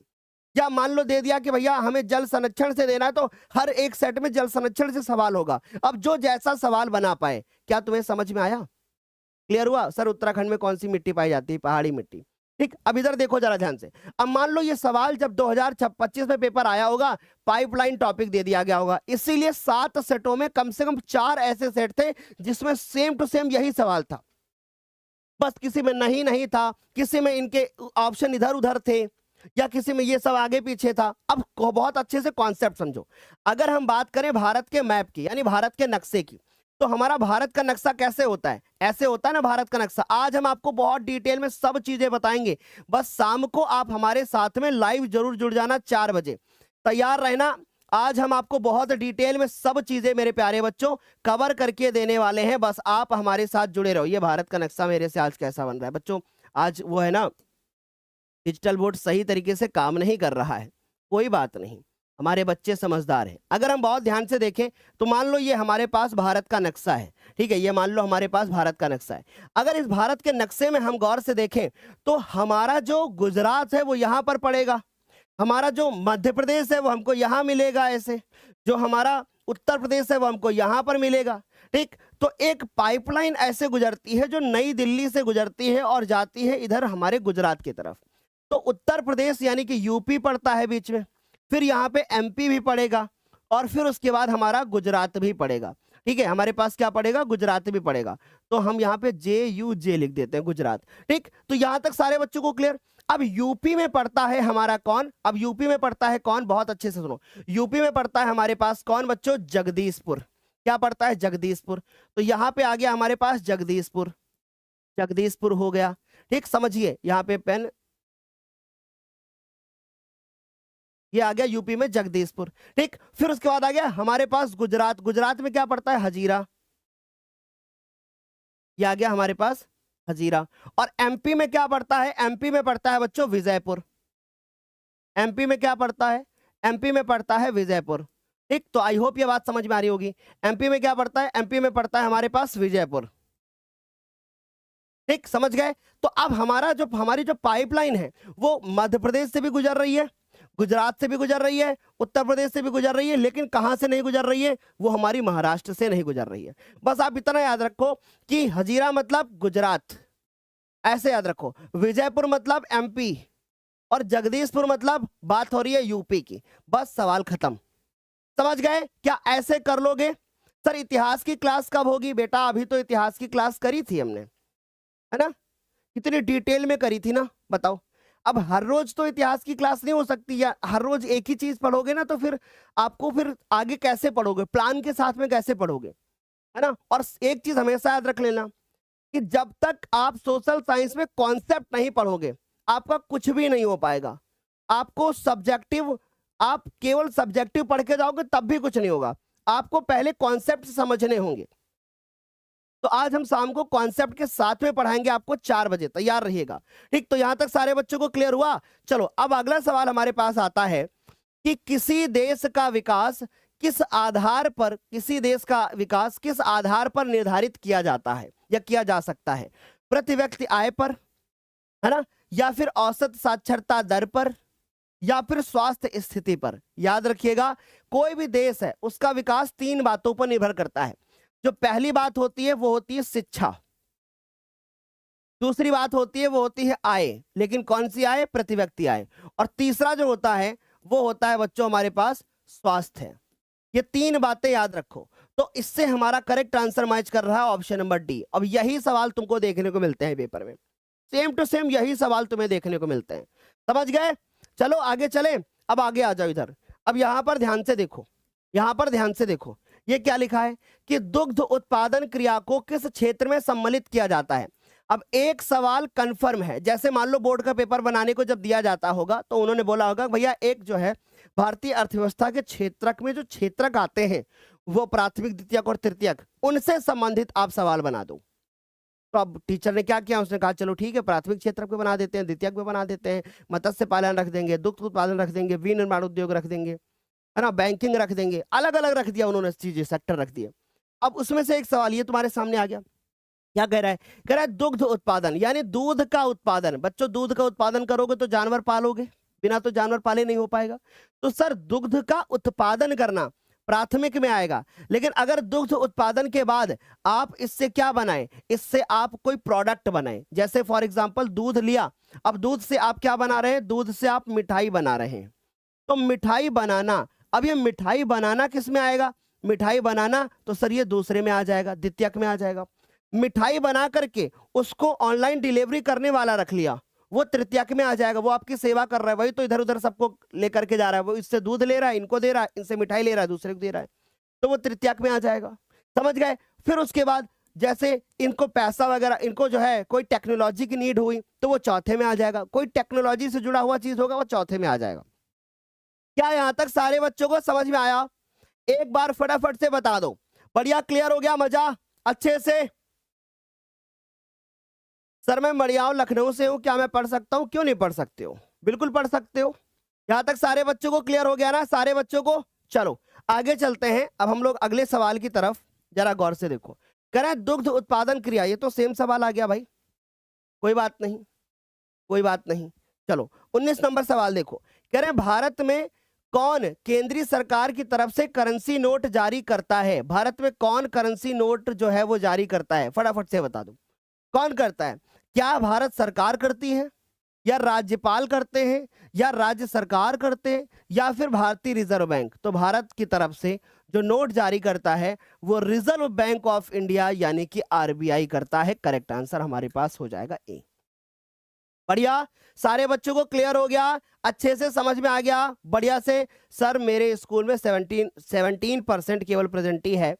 या मान लो दे दिया कि भैया हमें जल संरक्षण से देना है तो हर एक सेट में जल संरक्षण से सवाल होगा। अब जो जैसा सवाल बना पाए। क्या तुम्हें समझ में आया? क्लियर हुआ? सर उत्तराखंड में कौन सी मिट्टी पाई जाती है? पहाड़ी मिट्टी। ठीक, अब इधर देखो जरा ध्यान से। अब मान लो ये सवाल जब 2025 में पेपर आया होगा, पाइपलाइन टॉपिक दे दिया गया होगा, इसीलिए 7 सेटों में कम से कम 4 ऐसे सेट थे जिसमें सेम टू सेम यही सवाल था। बस किसी में नहीं था, किसी में इनके ऑप्शन इधर उधर थे, या किसी में ये सब आगे पीछे था। अब बहुत अच्छे से कॉन्सेप्ट समझो। अगर हम बात करें भारत के मैप की, यानी भारत के नक्शे की, तो हमारा भारत का नक्शा कैसे होता है? ऐसे होता है ना भारत का नक्शा। आज हम आपको बहुत डिटेल में सब चीजें बताएंगे। बस शाम को आप हमारे साथ में लाइव जरूर जुड़ जाना, 4 बजे तैयार रहना। आज हम आपको बहुत डिटेल में सब चीजें मेरे प्यारे बच्चों कवर करके देने वाले हैं। बस आप हमारे साथ जुड़े रहो। ये भारत का नक्शा मेरे से आज कैसा बन रहा है बच्चों? आज वो है ना, डिजिटल बोर्ड सही तरीके से काम नहीं कर रहा है, कोई बात नहीं, हमारे बच्चे समझदार हैं। अगर हम बहुत ध्यान से देखें तो मान लो ये हमारे पास भारत का नक्शा है, ठीक है, ये मान लो हमारे पास भारत का नक्शा है। अगर इस भारत के नक्शे में हम गौर से देखें तो हमारा जो गुजरात है वो यहाँ पर पड़ेगा, हमारा जो मध्य प्रदेश है वो हमको यहाँ मिलेगा, ऐसे जो हमारा उत्तर प्रदेश है वो हमको यहाँ पर मिलेगा। ठीक, तो एक पाइपलाइन ऐसे गुजरती है जो नई दिल्ली से गुजरती है और जाती है इधर हमारे गुजरात की तरफ। तो उत्तर प्रदेश यानी कि यूपी पड़ता है बीच में, फिर यहाँ पे एमपी भी पड़ेगा और फिर उसके बाद हमारा गुजरात भी पड़ेगा। ठीक है, हमारे पास क्या पड़ेगा? गुजरात भी पड़ेगा। तो हम यहाँ पे JUJ लिख देते हैं, गुजरात। ठीक, तो यहाँ तक सारे बच्चों को क्लियर। अब यूपी में पड़ता है हमारा कौन? अब यूपी में पड़ता है कौन? बहुत अच्छे से सुनो। यूपी में पड़ता है हमारे पास कौन बच्चों? जगदीशपुर। क्या पड़ता है? जगदीशपुर। तो यहाँ पे आ गया हमारे पास जगदीशपुर, जगदीशपुर हो गया। ठीक, समझिए यहाँ पे पेन, ये आ गया यूपी में जगदीशपुर। ठीक, फिर उसके बाद आ गया हमारे पास गुजरात। गुजरात में क्या पड़ता है? हजीरा, ये आ गया हमारे पास हजीरा। और एमपी में क्या पड़ता है? एमपी में पड़ता है बच्चों विजयपुर। एमपी में क्या पड़ता है? एमपी में पड़ता है विजयपुर। ठीक, तो आई होप ये बात समझ में आ रही होगी। एमपी में क्या पड़ता है? एमपी में पड़ता है हमारे पास विजयपुर। ठीक, समझ गए? तो अब हमारी जो पाइपलाइन है वो मध्य प्रदेश से भी गुजर रही है, गुजरात से भी गुजर रही है, उत्तर प्रदेश से भी गुजर रही है, लेकिन कहां से नहीं गुजर रही है? वो हमारी महाराष्ट्र से नहीं गुजर रही है। बस आप इतना याद रखो कि हजीरा मतलब गुजरात, ऐसे याद रखो। विजयपुर मतलब एमपी और जगदीशपुर मतलब बात हो रही है यूपी की। बस सवाल खत्म। समझ गए? क्या ऐसे कर लोगे? सर इतिहास की क्लास कब होगी? बेटा अभी तो इतिहास की क्लास करी थी हमने, है ना, कितनी डिटेल में करी थी ना, बताओ। अब हर रोज तो इतिहास की क्लास नहीं हो सकती, या हर रोज एक ही चीज पढ़ोगे ना तो फिर आपको फिर आगे कैसे पढ़ोगे? प्लान के साथ में कैसे पढ़ोगे, है ना। और एक चीज हमेशा याद रख लेना कि जब तक आप सोशल साइंस में कॉन्सेप्ट नहीं पढ़ोगे आपका कुछ भी नहीं हो पाएगा। आपको सब्जेक्टिव, आप केवल सब्जेक्टिव पढ़ के जाओगे तब भी कुछ नहीं होगा, आपको पहले कॉन्सेप्ट समझने होंगे। तो आज हम शाम को कॉन्सेप्ट के साथ में पढ़ाएंगे आपको 4 बजे, तैयार रहिएगा। ठीक, तो यहां तक सारे बच्चों को क्लियर हुआ? चलो अब अगला सवाल हमारे पास आता है कि किसी देश का विकास किस आधार पर, किसी देश का विकास किस आधार पर निर्धारित किया जाता है या किया जा सकता है? प्रति व्यक्ति आय पर, है ना, या फिर औसत साक्षरता दर पर, या फिर स्वास्थ्य स्थिति पर। याद रखिएगा कोई भी देश है उसका विकास 3 बातों पर निर्भर करता है। जो पहली बात होती है वो होती है शिक्षा, दूसरी बात होती है वो होती है आय, लेकिन कौन सी आय? प्रति व्यक्ति आय। और तीसरा जो होता है वो होता है बच्चों हमारे पास स्वास्थ्य है। ये 3 बातें याद रखो। तो इससे हमारा करेक्ट आंसर मैच कर रहा है ऑप्शन नंबर डी। अब यही सवाल तुमको देखने को मिलते हैं पेपर में, सेम टू सेम यही सवाल तुम्हें देखने को मिलते हैं। समझ गए? चलो आगे चले। अब आगे आ जाओ इधर। अब यहां पर ध्यान से देखो, यहां पर ध्यान से देखो। ये क्या लिखा है कि दुग्ध उत्पादन क्रिया को किस क्षेत्र में सम्मिलित किया जाता है। अब एक सवाल कंफर्म है, जैसे मान लो बोर्ड का पेपर बनाने को जब दिया जाता होगा तो उन्होंने बोला होगा भैया एक जो है भारतीय अर्थव्यवस्था के क्षेत्रक में जो क्षेत्रक आते हैं वो प्राथमिक, द्वितीयक और तृतीयक, उनसे संबंधित आप सवाल बना दो। तो अब टीचर ने क्या किया, उसने कहा चलो ठीक है प्राथमिक क्षेत्र पे बना देते हैं, द्वितीयक पे बना देते हैं, मत्स्य पालन रख देंगे, दुग्ध उत्पादन रख देंगे, विनिर्माण उद्योग रख देंगे, है ना, बैंकिंग रख देंगे, अलग अलग रख दिया उन्होंने, चीजें सेक्टर रख दिए। अब उसमें से एक सवाल ये तुम्हारे सामने आ गया, क्या कह रहा है, कह रहा है दुग्ध उत्पादन यानी दूध का उत्पादन। बच्चों दूध का उत्पादन करोगे तो जानवर पालोगे, बिना तो जानवर पाले नहीं हो पाएगा। तो सर दुग्ध का उत्पादन करना प्राथमिक में आएगा, लेकिन अगर दुग्ध उत्पादन के बाद आप इससे क्या बनाएं, इससे आप कोई प्रोडक्ट बनाएं, जैसे फॉर एग्जांपल दूध लिया, अब दूध से आप क्या बना रहे हैं, दूध से आप मिठाई बना रहे हैं। तो मिठाई बनाना, अब ये मिठाई बनाना किस में आएगा, मिठाई बनाना तो सर ये दूसरे में आ जाएगा, द्वितीयक में आ जाएगा। मिठाई बना करके उसको ऑनलाइन डिलीवरी करने वाला रख लिया, वो तृतीयक में आ जाएगा, वो आपकी सेवा कर रहा है, वही तो इधर उधर सबको लेकर के जा रहा है, वो इससे दूध ले रहा है, इनको दे रहा है, इनसे मिठाई ले रहा है, दूसरे को दे रहा है, तो वो तृतीयक में आ जाएगा। समझ गए। फिर उसके बाद जैसे इनको पैसा वगैरह, इनको जो है कोई टेक्नोलॉजी की नीड हुई तो वो चौथे में आ जाएगा, कोई टेक्नोलॉजी से जुड़ा हुआ चीज होगा वो चौथे में आ जाएगा। क्या यहां तक सारे बच्चों को समझ में आया? एक बार फटाफट से बता दो। बढ़िया, क्लियर हो गया, मजा अच्छे से। सर मैं मड़ियाव लखनऊ से हूं, क्या मैं पढ़ सकता हूं? क्यों नहीं पढ़ सकते हो, बिल्कुल पढ़ सकते हो। यहां तक सारे बच्चों को क्लियर हो गया ना, सारे बच्चों को? चलो आगे चलते हैं, अब हम लोग अगले सवाल की तरफ जरा गौर से देखो। कह रहे हैं दुग्ध उत्पादन क्रिया, ये तो सेम सवाल आ गया भाई, कोई बात नहीं, कोई बात नहीं। चलो 19 नंबर सवाल देखो। कह रहे हैं भारत में कौन केंद्रीय सरकार की तरफ से करेंसी नोट जारी करता है? भारत में कौन करेंसी नोट जो है वो जारी करता है? फटाफट से बता दो, कौन करता है? क्या भारत सरकार करती है, या राज्यपाल करते हैं, या राज्य सरकार करते हैं, या फिर भारतीय रिजर्व बैंक? तो भारत की तरफ से जो नोट जारी करता है वो रिजर्व बैंक ऑफ इंडिया यानी कि आरबीआई करता है। करेक्ट आंसर हमारे पास हो जाएगा ए। बढ़िया, सारे बच्चों को क्लियर हो गया, अच्छे से समझ में आ गया, बढ़िया से। सर मेरे स्कूल में 17% केवल प्रेजेंट ही है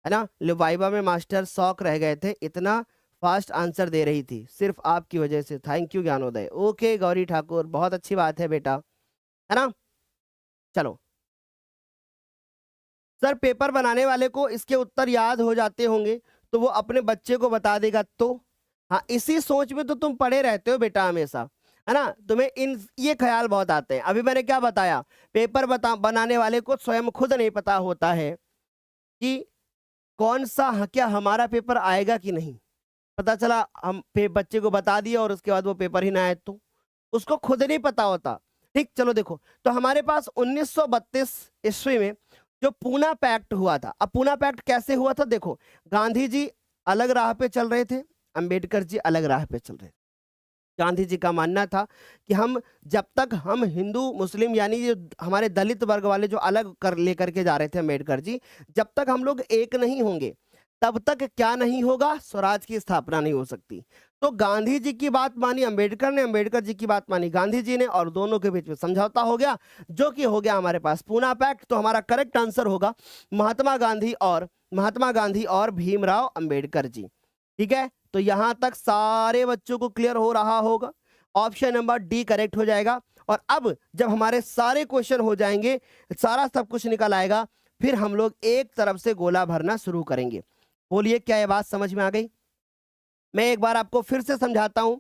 ना, वाइवा में मास्टर शौक रह गए थे, इतना फास्ट आंसर दे रही थी सिर्फ आपकी वजह से। Thank you Gyanodaya. Okay Gauri Thakur, बहुत अच्छी बात है बेटा, है ना। चलो सर पेपर बनाने वाले को इसके उत्तर याद हो जाते होंगे तो वो अपने बच्चे को बता देगा, तो हाँ इसी सोच में तो तुम पढ़े रहते हो बेटा हमेशा, है ना, तुम्हें इन ये ख्याल बहुत आते हैं। अभी मैंने क्या बताया, पेपर बनाने वाले को स्वयं खुद नहीं पता होता है कि कौन सा, क्या हमारा पेपर आएगा कि नहीं। पता चला हम बच्चे को बता दिया और उसके बाद वो पेपर ही ना आए तो उसको खुद नहीं पता होता। ठीक, चलो देखो, तो हमारे पास 1932 ईस्वी में जो पूना पैक्ट हुआ था। अब पूना पैक्ट कैसे हुआ था, देखो गांधी जी अलग राह पे चल रहे थे, अंबेडकर जी अलग राह पे चल रहे थे। गांधी जी का मानना था कि हम जब तक हम हिंदू मुस्लिम यानी जो हमारे दलित वर्ग वाले जो अलग कर लेकर के जा रहे थे अंबेडकर जी, जब तक हम लोग एक नहीं होंगे तब तक क्या नहीं होगा, स्वराज की स्थापना नहीं हो सकती। तो गांधी जी की बात मानी अंबेडकर ने, अंबेडकर जी की बात मानी गांधी जी ने, और दोनों के बीच में समझौता हो गया जो कि हो गया हमारे पास पूना पैक्ट। तो हमारा करेक्ट आंसर होगा महात्मा गांधी और भीमराव अंबेडकर जी। ठीक है, तो यहां तक सारे बच्चों को क्लियर हो रहा होगा। ऑप्शन नंबर डी करेक्ट हो जाएगा। और अब जब हमारे सारे क्वेश्चन हो जाएंगे, सारा सब कुछ निकल आएगा, फिर हम लोग एक तरफ से गोला भरना शुरू करेंगे। बोलिए क्या ये बात समझ में आ गई? मैं एक बार आपको फिर से समझाता हूं।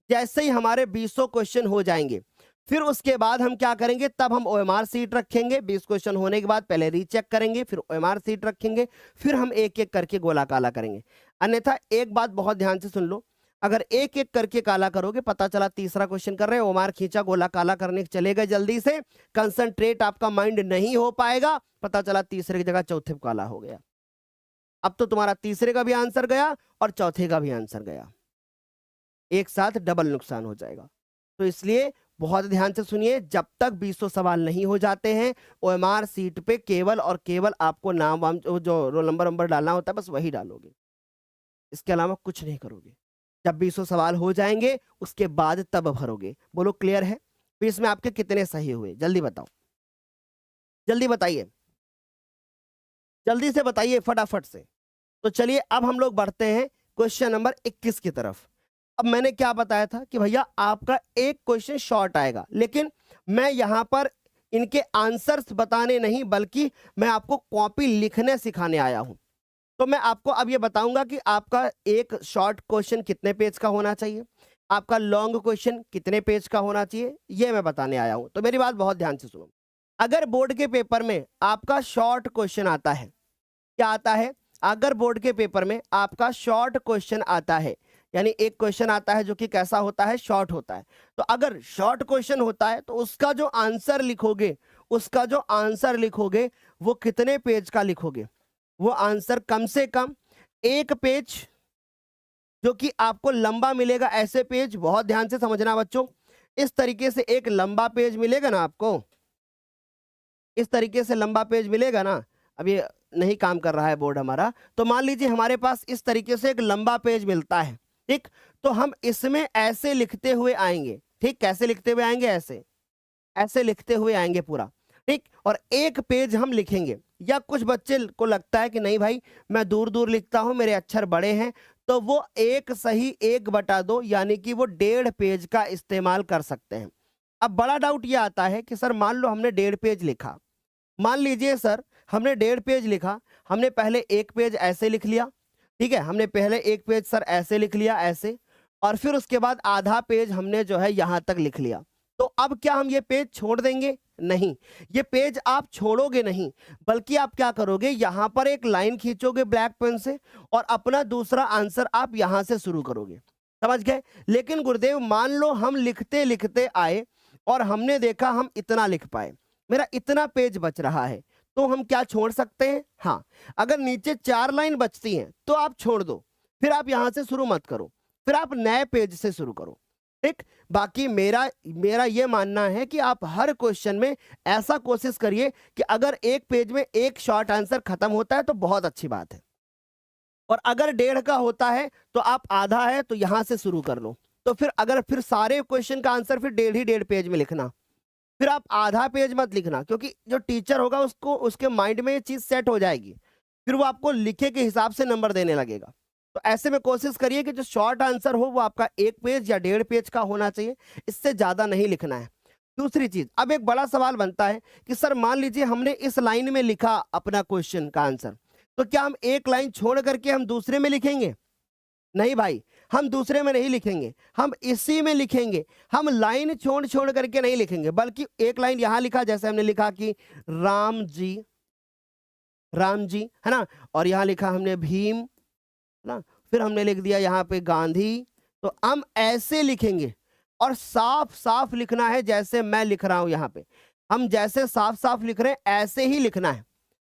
जैसे ही हमारे 200 क्वेश्चन हो जाएंगे, फिर उसके बाद हम क्या करेंगे, तब हम ओएमआर सीट रखेंगे। 20 क्वेश्चन होने के बाद पहले रीचेक करेंगे, फिर ओएमआर सीट रखेंगे, फिर हम एक एक करके गोला काला करेंगे। अन्यथा एक बात बहुत ध्यान से सुन लो, अगर एक एक करके काला करोगे, पता चला तीसरा क्वेश्चन कर रहे हैं, ओएमआर खींचा, गोला काला करने चले गए जल्दी से, कंसंट्रेट आपका माइंड नहीं हो पाएगा, पता चला तीसरे की जगह चौथे काला हो गया। अब तो तुम्हारा तीसरे का भी आंसर गया और चौथे का भी आंसर गया, एक साथ डबल नुकसान हो जाएगा। तो इसलिए बहुत ध्यान से सुनिए, जब तक 200 सवाल नहीं हो जाते हैं, ओएमआर सीट पे केवल और केवल आपको नाम वाम जो रोल नंबर डालना होता है बस वही डालोगे, इसके अलावा कुछ नहीं करोगे। जब 200 सवाल हो जाएंगे उसके बाद तब भरोगे। बोलो क्लियर है? फिर इसमें आपके कितने सही हुए, जल्दी बताओ, जल्दी बताइए। जल्दी से बताइए फटाफट से। तो चलिए अब हम लोग बढ़ते हैं क्वेश्चन नंबर 21 की तरफ। अब मैंने क्या बताया था कि भैया आपका एक क्वेश्चन शॉर्ट आएगा, लेकिन मैं यहां पर इनके आंसर्स बताने नहीं बल्कि मैं आपको कॉपी लिखने सिखाने आया हूं। तो मैं आपको अब ये बताऊंगा कि आपका एक शॉर्ट क्वेश्चन कितने पेज का होना चाहिए, आपका लॉन्ग क्वेश्चन कितने पेज का होना चाहिए, ये मैं बताने आया हूं। तो मेरी बात बहुत ध्यान से सुनो। अगर बोर्ड के पेपर में आपका शॉर्ट क्वेश्चन आता है, क्या आता है, अगर बोर्ड के पेपर में आपका शॉर्ट क्वेश्चन आता है, यानी एक क्वेश्चन आता है जो कि कैसा होता है, शॉर्ट होता है। तो अगर शॉर्ट क्वेश्चन होता है तो उसका जो आंसर लिखोगे, उसका जो आंसर लिखोगे वो कितने पेज का लिखोगे, वो आंसर कम से कम एक पेज, जो कि आपको लंबा मिलेगा। ऐसे पेज बहुत ध्यान से समझना बच्चों, इस तरीके से एक लंबा पेज मिलेगा ना आपको, इस तरीके से लंबा पेज मिलेगा ना। अब ये नहीं काम कर रहा है बोर्ड हमारा, तो मान लीजिए हमारे पास इस तरीके से एक लंबा पेज मिलता है, ठीक। तो हम इसमें ऐसे लिखते हुए आएंगे, ठीक, कैसे लिखते हुए आएंगे, ऐसे ऐसे लिखते हुए आएंगे पूरा, ठीक। और एक पेज हम लिखेंगे। या कुछ बच्चे को लगता है कि नहीं भाई मैं दूर दूर लिखता हूं, मेरे अक्षर बड़े हैं, तो वो एक सही 1/2 यानी कि वो 1.5 पेज का इस्तेमाल कर सकते हैं। अब बड़ा डाउट ये आता है कि सर मान लो हमने 1.5 पेज लिखा, मान लीजिए सर हमने 1.5 पेज लिखा, हमने पहले एक पेज ऐसे लिख लिया, ठीक है, हमने पहले एक पेज सर ऐसे लिख लिया, ऐसे, और फिर उसके बाद आधा पेज हमने जो है यहां तक लिख लिया। तो अब क्या हम ये पेज छोड़ देंगे? नहीं, ये पेज आप छोड़ोगे नहीं, बल्कि आप क्या करोगे, यहां पर एक लाइन खींचोगे ब्लैक पेन से और अपना दूसरा आंसर आप यहां से शुरू करोगे। समझ गए? लेकिन गुरुदेव मान लो हम लिखते लिखते आए और हमने देखा हम इतना लिख पाए, मेरा इतना पेज बच रहा है, तो हम क्या छोड़ सकते हैं? हाँ, अगर नीचे 4 लाइन बचती हैं तो आप छोड़ दो, फिर आप यहां से शुरू मत करो, फिर आप नए पेज से शुरू करो, ठीक। बाकी मेरा मेरा ये मानना है कि आप हर क्वेश्चन में ऐसा कोशिश करिए कि अगर एक पेज में एक शॉर्ट आंसर खत्म होता है तो बहुत अच्छी बात है, और अगर 1.5 का होता है तो आप आधा है तो यहां से शुरू कर लो। तो फिर अगर फिर सारे क्वेश्चन का आंसर फिर 1.5 पेज में लिखना, फिर आप आधा पेज मत लिखना, क्योंकि जो टीचर होगा उसको उसके माइंड में ये चीज सेट हो जाएगी, फिर वो आपको लिखे के हिसाब से नंबर देने लगेगा। तो ऐसे में कोशिश करिए कि जो शॉर्ट आंसर हो वो आपका 1 पेज या 1.5 पेज का होना चाहिए, इससे ज्यादा नहीं लिखना है। दूसरी चीज, अब एक बड़ा सवाल बनता है कि सर मान लीजिए हमने इस लाइन में लिखा अपना क्वेश्चन का आंसर, तो क्या हम एक लाइन छोड़ करके हम दूसरे में लिखेंगे? नहीं भाई, हम दूसरे में नहीं लिखेंगे, हम इसी में लिखेंगे। हम लाइन छोड़ छोड़ करके नहीं लिखेंगे, बल्कि एक लाइन यहां लिखा, जैसे हमने लिखा कि राम जी, राम जी, है ना, और यहां लिखा हमने भीम, है ना, फिर हमने लिख दिया यहाँ पे गांधी। तो हम ऐसे लिखेंगे और साफ साफ लिखना है, जैसे मैं लिख रहा हूं यहाँ पे, हम जैसे साफ साफ लिख रहे हैं ऐसे ही लिखना है,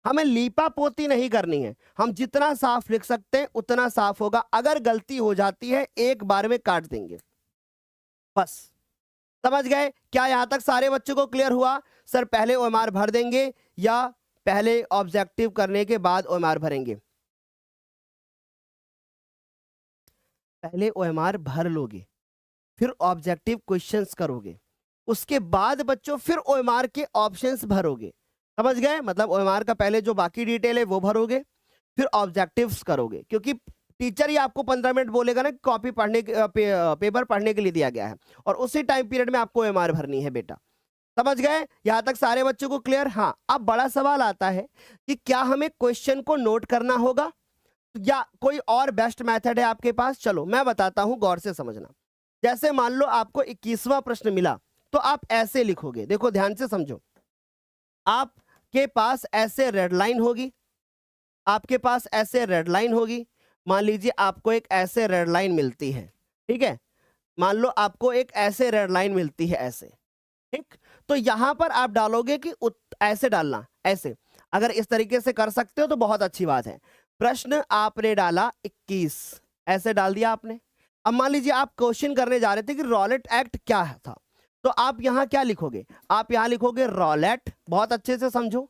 हमें लीपा पोती नहीं करनी है। हम जितना साफ लिख सकते हैं उतना साफ होगा, अगर गलती हो जाती है एक बार में काट देंगे, बस। समझ गए? क्या यहां तक सारे बच्चों को क्लियर हुआ? सर पहले ओएमआर भर देंगे या पहले ऑब्जेक्टिव करने के बाद ओएमआर भरेंगे? पहले ओएमआर भर लोगे, फिर ऑब्जेक्टिव क्वेश्चंस करोगे, उसके बाद बच्चों फिर ओएमआर के ऑप्शंस भरोगे। समझ गए? मतलब ओएमआर का पहले जो बाकी डिटेल है वो भरोगे, फिर ऑब्जेक्टिव्स करोगे, क्योंकि टीचर ही आपको 15 मिनट बोलेगा ना कॉपी पढ़ने पेपर पढ़ने के लिए दिया गया है, और उसी टाइम पीरियड में आपको ओएमआर भरनी है बेटा। समझ गए? यहां तक सारे बच्चों को क्लियर? हाँ, अब बड़ा सवाल आता है कि क्या हमें क्वेश्चन को नोट करना होगा या कोई और बेस्ट मेथड है आपके पास? चलो मैं बताता हूं, गौर से समझना। जैसे मान लो आपको 21वां प्रश्न मिला, तो आप ऐसे लिखोगे, देखो ध्यान से समझो। आपके पास ऐसे रेड लाइन होगी, आपके पास ऐसे रेड लाइन होगी, मान लीजिए आपको एक ऐसे रेड लाइन मिलती है, ठीक है, मान लो आपको एक ऐसे रेड लाइन मिलती है, ऐसे, ठीक। तो यहां पर आप डालोगे कि ऐसे डालना, ऐसे, अगर इस तरीके से कर सकते हो तो बहुत अच्छी बात है। प्रश्न आपने डाला 21, ऐसे डाल दिया आपने। अब मान लीजिए आप क्वेश्चन करने जा रहे थे कि रॉलेट एक्ट क्या था, तो आप यहां क्या लिखोगे? आप यहां लिखोगे रॉलेट, बहुत अच्छे से समझो,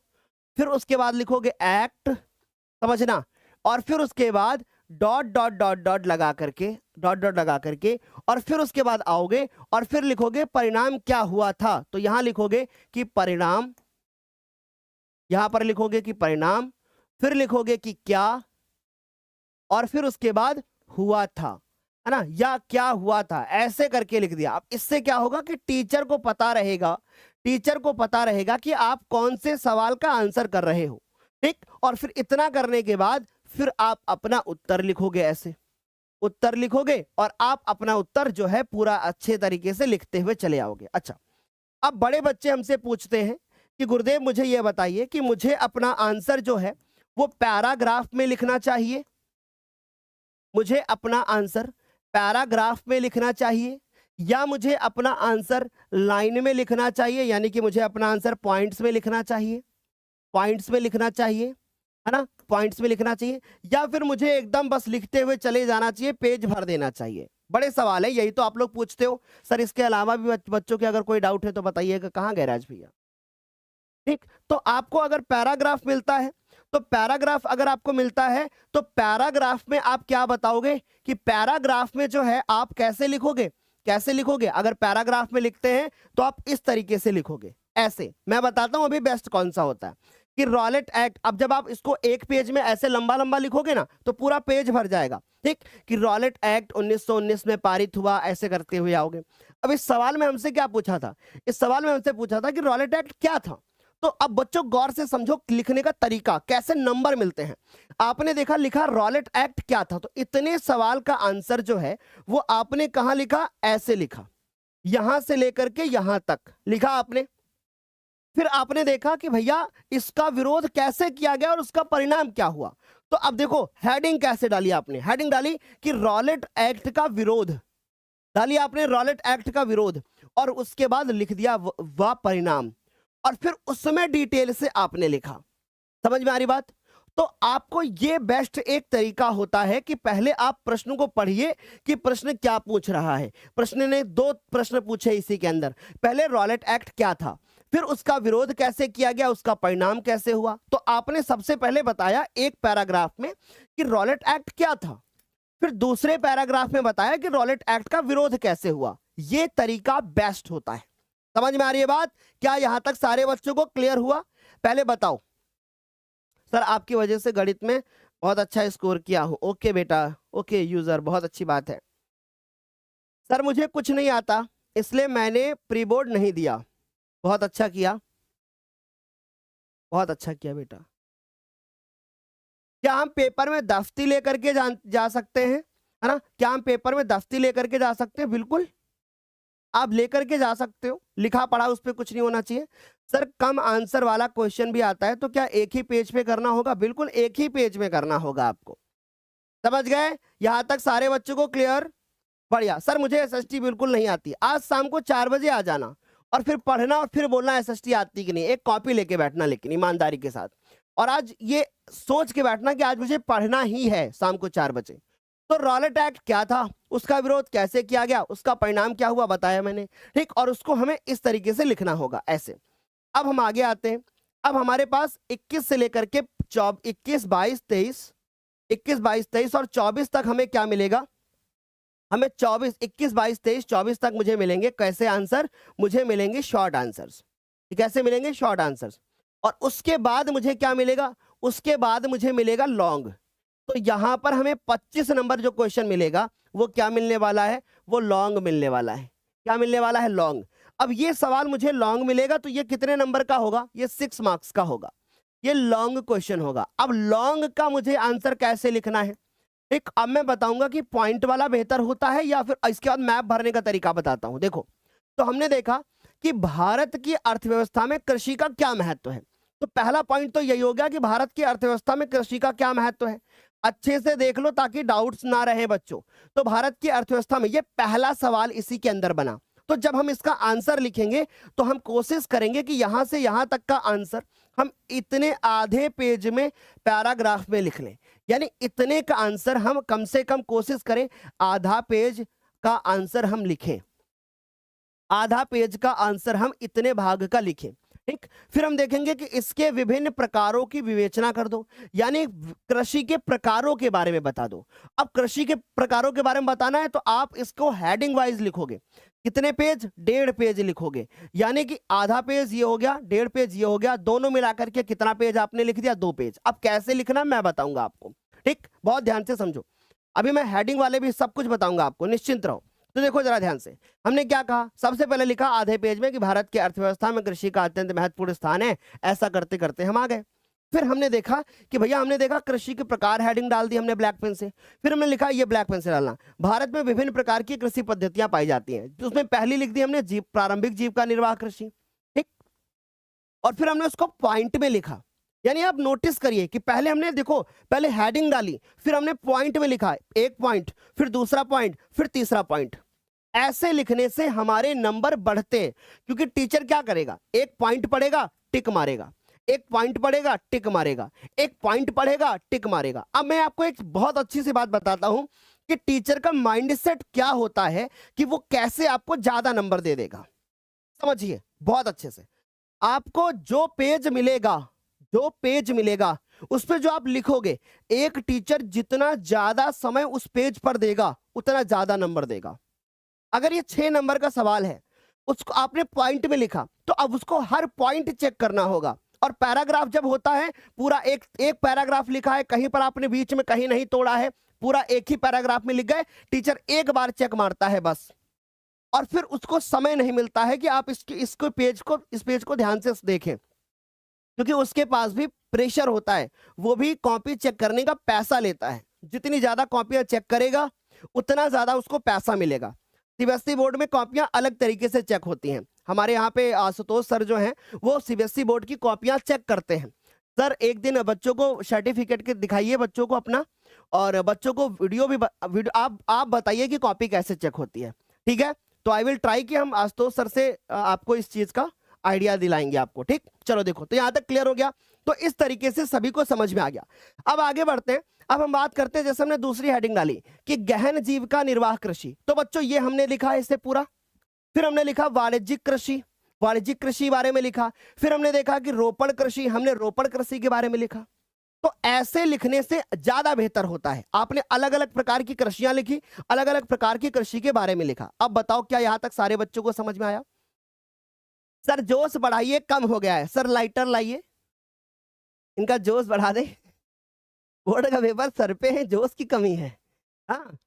फिर उसके बाद लिखोगे एक्ट, समझना, और फिर उसके बाद डॉट डॉट डॉट डॉट लगा करके, डॉट डॉट लगा करके, और फिर उसके बाद आओगे और फिर लिखोगे परिणाम क्या हुआ था। तो यहां लिखोगे कि परिणाम, यहां पर लिखोगे कि परिणाम, फिर लिखोगे कि क्या, और फिर उसके बाद हुआ था, है ना, या क्या हुआ था, ऐसे करके लिख दिया। अब इससे क्या होगा कि टीचर को पता रहेगा कि आप कौन से सवाल का आंसर कर रहे हो, ठीक। और फिर इतना करने के बाद फिर आप अपना उत्तर लिखोगे, ऐसे उत्तर लिखोगे और आप अपना उत्तर जो है पूरा अच्छे तरीके से लिखते हुए चले आओगे। अच्छा, अब बड़े बच्चे हमसे पूछते हैं कि गुरुदेव मुझे यह बताइए कि मुझे अपना आंसर जो है वो पैराग्राफ में लिखना चाहिए, मुझे अपना आंसर पैराग्राफ में लिखना चाहिए, या मुझे अपना आंसर लाइन में लिखना चाहिए, यानी कि मुझे अपना आंसर पॉइंट्स में लिखना चाहिए, पॉइंट्स में लिखना चाहिए, है ना, पॉइंट्स में लिखना चाहिए, या फिर मुझे एकदम बस लिखते हुए चले जाना चाहिए, पेज भर देना चाहिए। बड़े सवाल है, यही तो आप लोग पूछते हो। सर इसके अलावा भी बच्चों के अगर कोई डाउट है तो बताइएगा। कहाँ गए राज भैया? ठीक, तो आपको अगर पैराग्राफ मिलता है, तो पैराग्राफ अगर आपको मिलता है तो पैराग्राफ में आप क्या बताओगे कि पैराग्राफ में जो है आप कैसे लिखोगे, कैसे लिखोगे? अगर पैराग्राफ में लिखते हैं तो आप इस तरीके से लिखोगे, ऐसे। मैं बताता हूं अभी बेस्ट कौन सा होता है कि रॉलेट एक्ट। अब जब आप इसको एक पेज में ऐसे लंबा लंबा लिखोगे ना तो पूरा पेज भर जाएगा, ठीक, कि रॉलेट एक्ट 1919 में पारित हुआ, ऐसे करते हुए आओगे। अब इस सवाल में हमसे क्या पूछा था? इस सवाल में हमसे पूछा था कि रॉलेट एक्ट क्या था। तो अब बच्चों गौर से समझो लिखने का तरीका, कैसे नंबर मिलते हैं। आपने देखा लिखा रॉलेट एक्ट क्या था, तो इतने सवाल का आंसर जो है वो आपने कहां लिखा? ऐसे लिखा, यहां से लेकर के यहां तक लिखा आपने। फिर आपने देखा कि भैया इसका विरोध कैसे किया गया और उसका परिणाम क्या हुआ। तो अब देखो हेडिंग कैसे डाली आपने, हेडिंग डाली कि रॉलेट एक्ट का विरोध, डाली आपने रॉलेट एक्ट का विरोध, और उसके बाद लिख दिया वह परिणाम, और फिर उसमें डिटेल से आपने लिखा। समझ में आ रही बात? तो आपको ये बेस्ट एक तरीका होता है कि पहले आप प्रश्न को पढ़िए कि प्रश्न क्या पूछ रहा है। प्रश्न ने 2 प्रश्न पूछे इसी के अंदर, पहले रॉलेट एक्ट क्या था, फिर उसका विरोध कैसे किया गया, उसका परिणाम कैसे हुआ। तो आपने सबसे पहले बताया एक पैराग्राफ में कि रॉलेट एक्ट क्या था, फिर दूसरे पैराग्राफ में बताया कि रॉलेट एक्ट का विरोध कैसे हुआ। यह तरीका बेस्ट होता है। समझ में आ रही है बात? क्या यहां तक सारे बच्चों को क्लियर हुआ? पहले बताओ। सर आपकी वजह से गणित में बहुत अच्छा स्कोर किया हूं। ओके बेटा, ओके यूजर, बहुत अच्छी बात है। सर मुझे कुछ नहीं आता इसलिए मैंने प्री बोर्ड नहीं दिया। बहुत अच्छा किया, बहुत अच्छा किया बेटा। क्या हम पेपर में दफ्ती लेकर के जा सकते हैं, है ना? क्या हम पेपर में दफ्ती लेकर के जा सकते हैं? बिल्कुल आप लेकर के जा सकते हो, लिखा पढ़ा उस पर कुछ नहीं होना चाहिए। सर कम आंसर वाला क्वेश्चन भी आता है तो क्या एक ही पेज पे करना होगा? बिल्कुल एक ही पेज में करना होगा आपको। समझ गए? यहां तक सारे बच्चों को क्लियर? बढ़िया। सर मुझे एसएसटी बिल्कुल नहीं आती। आज शाम को 4 बजे आ जाना और फिर पढ़ना और फिर बोलना एसएसटी आती कि नहीं। एक कॉपी लेके बैठना लेकिन ईमानदारी के साथ, और आज ये सोच के बैठना कि आज मुझे पढ़ना ही है शाम को 4 बजे। तो रॉलेट एक्ट क्या था, उसका विरोध कैसे किया गया, उसका परिणाम क्या हुआ बताया मैंने, ठीक। और उसको हमें इस तरीके से लिखना होगा, ऐसे। अब हम आगे आते हैं। अब हमारे पास 21 से लेकर के 21, 22, 23 और 24 तक हमें क्या मिलेगा? हमें 24, 21, 22, 23, 24 तक मुझे मिलेंगे कैसे आंसर? मुझे मिलेंगे शॉर्ट आंसर्स। कैसे मिलेंगे? Short answers. और उसके बाद मुझे क्या मिलेगा? उसके बाद मुझे मिलेगा लॉन्ग। तो यहां पर हमें 25 नंबर जो क्वेश्चन मिलेगा वो क्या मिलने वाला है? वो लॉन्ग मिलने वाला है। क्या मिलने वाला है? लॉन्ग। अब ये सवाल मुझे लॉन्ग मिलेगा तो ये कितने नंबर का होगा? ये 6 मार्क्स का होगा। ये लॉन्ग क्वेश्चन होगा। अब लॉन्ग का मुझे आंसर कैसे लिखना है? ठीक, अब मैं बताऊंगा कि पॉइंट वाला बेहतर होता है या फिर इसके बाद मैप भरने का तरीका बताता हूं। देखो, तो हमने देखा कि भारत की अर्थव्यवस्था में कृषि का क्या महत्व है। तो पहला पॉइंट तो यही हो गया कि भारत की अर्थव्यवस्था में कृषि का क्या महत्व है। अच्छे से देख लो ताकि डाउट्स ना रहे बच्चों। तो भारत की अर्थव्यवस्था में ये पहला सवाल इसी के अंदर बना। तो जब हम इसका आंसर लिखेंगे तो हम कोशिश करेंगे कि यहां से यहां तक का आंसर हम इतने आधे पेज में पैराग्राफ में लिख लें। यानी इतने का आंसर हम कम से कम कोशिश करें आधा पेज का आंसर हम लिखें। आधा पेज का आंसर हम इतने भाग का लिखें। ठीक। फिर हम देखेंगे कि इसके विभिन्न प्रकारों की विवेचना कर दो, यानी कृषि के प्रकारों के बारे में बता दो। अब कृषि के प्रकारों के बारे में बताना है तो आप इसको हेडिंग वाइज लिखोगे। कितने पेज? 1.5 पेज लिखोगे, यानी कि आधा पेज ये हो गया, 1.5 पेज ये हो गया, दोनों मिलाकर के कितना पेज आपने लिख दिया? 2 पेज। अब कैसे लिखना मैं बताऊंगा आपको, ठीक, बहुत ध्यान से समझो। अभी मैं हेडिंग वाले भी सब कुछ बताऊंगा आपको, निश्चिंत रहो। तो देखो जरा ध्यान से, हमने क्या कहा? सबसे पहले लिखा आधे पेज में कि भारत की अर्थव्यवस्था में कृषि का अत्यंत महत्वपूर्ण स्थान है। ऐसा करते करते हम आ गए। फिर हमने देखा कि भैया, हमने देखा कृषि के प्रकार, हेडिंग डाल दी हमने ब्लैक पेन से। फिर हमने लिखा, ये ब्लैक पेन से डालना, भारत में विभिन्न प्रकार की कृषि पद्धतियां पाई जाती हैं। तो उसमें पहली लिख दी हमने प्रारंभिक जीविका निर्वाह कृषि, ठीक। और फिर हमने उसको पॉइंट में लिखा, यानी आप नोटिस करिए कि पहले हमने देखो, पहले हेडिंग डाली, फिर हमने पॉइंट में लिखा, एक पॉइंट, फिर दूसरा पॉइंट, फिर तीसरा पॉइंट। ऐसे लिखने से हमारे नंबर बढ़ते हैं, क्योंकि टीचर क्या करेगा? एक पॉइंट पढ़ेगा, टिक मारेगा, एक पॉइंट पढ़ेगा, टिक मारेगा, एक पॉइंट पढ़ेगा, टिक मारेगा। अब मैं आपको एक बहुत अच्छी सी बात बताता हूं कि टीचर का माइंडसेट क्या होता है, कि वो कैसे आपको ज्यादा नंबर दे देगा। समझिए बहुत अच्छे से। आपको जो पेज मिलेगा, जो पेज मिलेगा उस पे जो आप लिखोगे, एक टीचर जितना ज्यादा समय उस पेज पर देगा उतना ज्यादा नंबर देगा। अगर ये 6 नंबर का सवाल है, उसको आपने पॉइंट में लिखा, तो अब उसको हर पॉइंट चेक करना होगा। और पैराग्राफ जब होता है, पूरा एक पैराग्राफ लिखा है, कहीं पर आपने बीच में कहीं नहीं तोड़ा है, पूरा एक ही पैराग्राफ में लिख गए, टीचर एक बार चेक मारता है बस। और फिर उसको समय नहीं मिलता है कि आप इस पेज को ध्यान से देखें, क्योंकि उसके पास भी प्रेशर होता है, वो भी कॉपी चेक करने का पैसा लेता है। जितनी ज्यादा कॉपियां चेक करेगा उतना ज्यादा उसको पैसा मिलेगा। सीबीएसई बोर्ड में कॉपियां अलग तरीके से चेक होती हैं। हमारे यहाँ पे आशुतोष सर जो हैं, वो सीबीएसई बोर्ड की कॉपियां चेक करते हैं। सर एक दिन बच्चों को सर्टिफिकेट के दिखाइए बच्चों को अपना, और बच्चों को वीडियो आप बताइए कि कॉपी कैसे चेक होती है, ठीक है। तो आई विल ट्राई कि हम आशुतोष सर से आपको इस चीज का आइडिया दिलाएंगे आपको, ठीक। चलो देखो, तो यहाँ तक क्लियर हो गया। तो इस तरीके से सभी को समझ में आ गया। अब आगे बढ़ते हैं। अब हम बात करते हैं, जैसे हमने दूसरी हेडिंग डाली कि गहन जीविका निर्वाह कृषि, तो बच्चों ये हमने लिखा है इसे पूरा। फिर हमने लिखा वाणिज्यिक कृषि, वाणिज्यिक कृषि बारे में लिखा। फिर हमने देखा कि रोपण कृषि, हमने रोपण कृषि के बारे में लिखा। तो ऐसे लिखने से ज्यादा बेहतर होता है। आपने अलग अलग प्रकार की कृषियां लिखी, अलग अलग प्रकार की कृषि के बारे में लिखा। अब बताओ क्या यहां तक सारे बच्चों को समझ में आया? सर जोश बढ़ाइए, कम हो गया है। सर लाइटर लाइए, इनका जोश बढ़ा दे। बोर्ड का पेपर सर पे है, जोश की कमी है। हाँ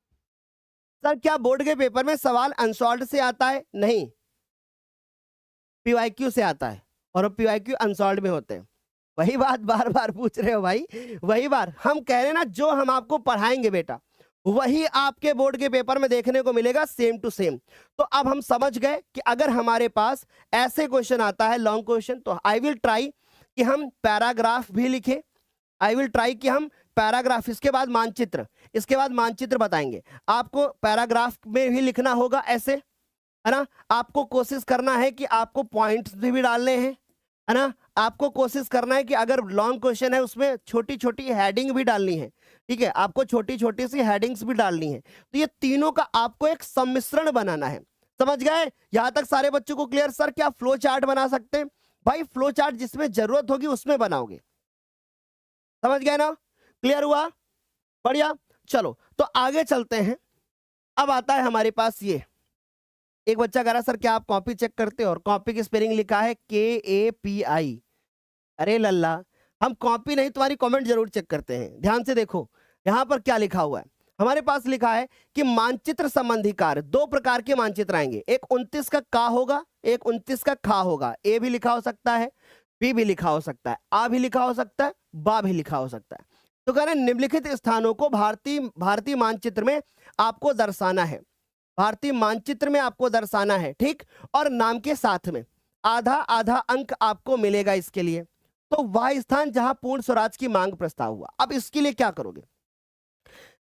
सर, क्या बोर्ड के पेपर में सवाल अनसॉल्व्ड से आता है? नहीं, पीवाईक्यू से आता है, और पीवाईक्यू अनसॉल्व्ड में होते हैं। वही बात बार बार पूछ रहे हो भाई, वही बार हम कह रहे हैं ना, जो हम आपको पढ़ाएंगे बेटा वही आपके बोर्ड के पेपर में देखने को मिलेगा, सेम टू सेम। तो अब हम समझ गए कि अगर हमारे पास ऐसे क्वेश्चन आता है लॉन्ग क्वेश्चन, तो आई विल ट्राई कि हम पैराग्राफ भी लिखें। आई विल ट्राई कि हम पैराग्राफ, इसके बाद मानचित्र, इसके बाद मानचित्र बताएंगे आपको। पैराग्राफ में भी लिखना होगा ऐसे, है ना। आपको कोशिश करना है कि आपको पॉइंट्स भी डालने हैं, है ना। आपको कोशिश करना है कि अगर लॉन्ग क्वेश्चन है उसमें छोटी छोटी हेडिंग भी डालनी है, ठीक है। आपको छोटी छोटी सी हेडिंग्स भी डालनी है। तो ये तीनों का आपको एक सम्मिश्रण बनाना है। समझ गए यहां तक सारे बच्चों को क्लियर? सर क्या फ्लो चार्ट बना सकते हैं? भाई फ्लो चार्ट जिसमें जरूरत होगी उसमें बनाओगे। समझ गए ना? क्लियर हुआ? बढ़िया। चलो तो आगे चलते हैं। अब आता है हमारे पास ये, एक बच्चा कह रहा सर क्या आप कॉपी चेक करते हो? और कॉपी की स्पेलिंग लिखा है KAPI। अरे लल्ला, हम कॉपी नहीं तुम्हारी कमेंट जरूर चेक करते हैं। ध्यान से देखो यहां पर क्या लिखा हुआ है। हमारे पास लिखा है कि मानचित्र संबंधी कार्य, 2 प्रकार के मानचित्र आएंगे, एक 29 का का होगा, एक 29 का खा होगा। ए भी लिखा हो सकता है, बी भी लिखा हो सकता है, आ भी लिखा हो सकता है, बा भी लिखा हो सकता है। तो कह रहे हैं निम्नलिखित स्थानों को भारतीय मानचित्र में आपको दर्शाना है। भारतीय मानचित्र में आपको दर्शाना है, ठीक। और नाम के साथ में आधा आधा अंक आपको मिलेगा इसके लिए। तो वह स्थान जहां पूर्ण स्वराज की मांग प्रस्ताव हुआ। अब इसके लिए क्या करोगे?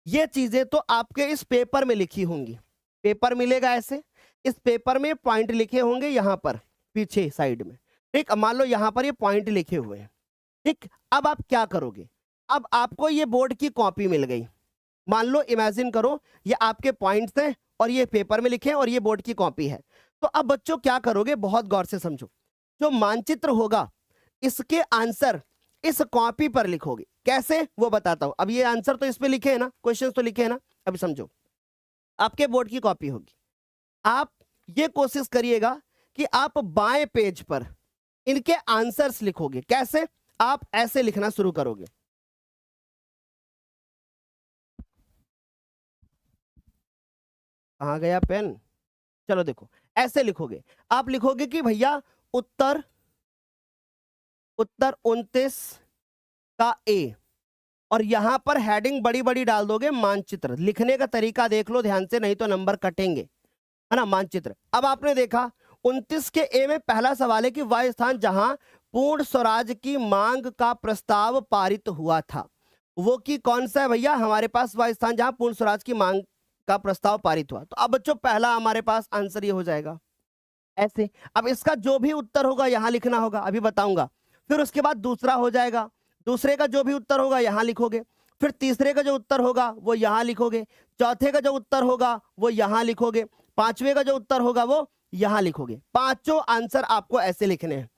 ये चीजें तो आपके इस पेपर में लिखी होंगी, पेपर मिलेगा ऐसे, इस पेपर में पॉइंट लिखे होंगे यहां पर पीछे साइड में, ठीक। मान लो यहां पर ये पॉइंट लिखे हुए हैं, ठीक। अब आप क्या करोगे? अब आपको ये बोर्ड की कॉपी मिल गई। मान लो, इमेजिन करो ये आपके पॉइंट्स हैं और ये पेपर में लिखे हैं और ये बोर्ड की कॉपी है। तो अब बच्चों क्या करोगे? बहुत गौर से समझो। जो मानचित्र होगा इसके आंसर इस कॉपी पर लिखोगे। कैसे वो बताता हूं। अब ये आंसर तो इस पे लिखे हैं ना, क्वेश्चंस तो लिखे हैं ना। अभी समझो, आपके बोर्ड की कॉपी होगी, आप ये कोशिश करिएगा कि आप बाएं पेज पर इनके आंसर्स लिखोगे। कैसे? आप ऐसे लिखना शुरू करोगे। कहां गया पेन? चलो देखो, ऐसे लिखोगे। आप लिखोगे कि भैया उत्तर 29 का ए, और यहां पर हेडिंग बड़ी बड़ी डाल दोगे मानचित्र। लिखने का तरीका देख लो ध्यान से, नहीं तो नंबर कटेंगे, है ना। मानचित्र। अब आपने देखा 29 के ए में पहला सवाल है कि वह स्थान जहां पूर्ण स्वराज की मांग का प्रस्ताव पारित हुआ था, वो कि कौन सा है भैया? हमारे पास वह स्थान जहां पूर्ण स्वराज की मांग का प्रस्ताव पारित हुआ। तो अब बच्चों पहला हमारे पास आंसर ये हो जाएगा ऐसे। अब इसका जो भी उत्तर होगा यहां लिखना होगा, अभी बताऊंगा। फिर उसके बाद दूसरा हो जाएगा, दूसरे का जो भी उत्तर होगा यहां लिखोगे। फिर तीसरे का जो उत्तर होगा वो यहां लिखोगे। चौथे का जो उत्तर होगा वो यहां लिखोगे। पांचवे का जो उत्तर होगा वो यहां लिखोगे। पांचों आंसर आपको ऐसे लिखने हैं,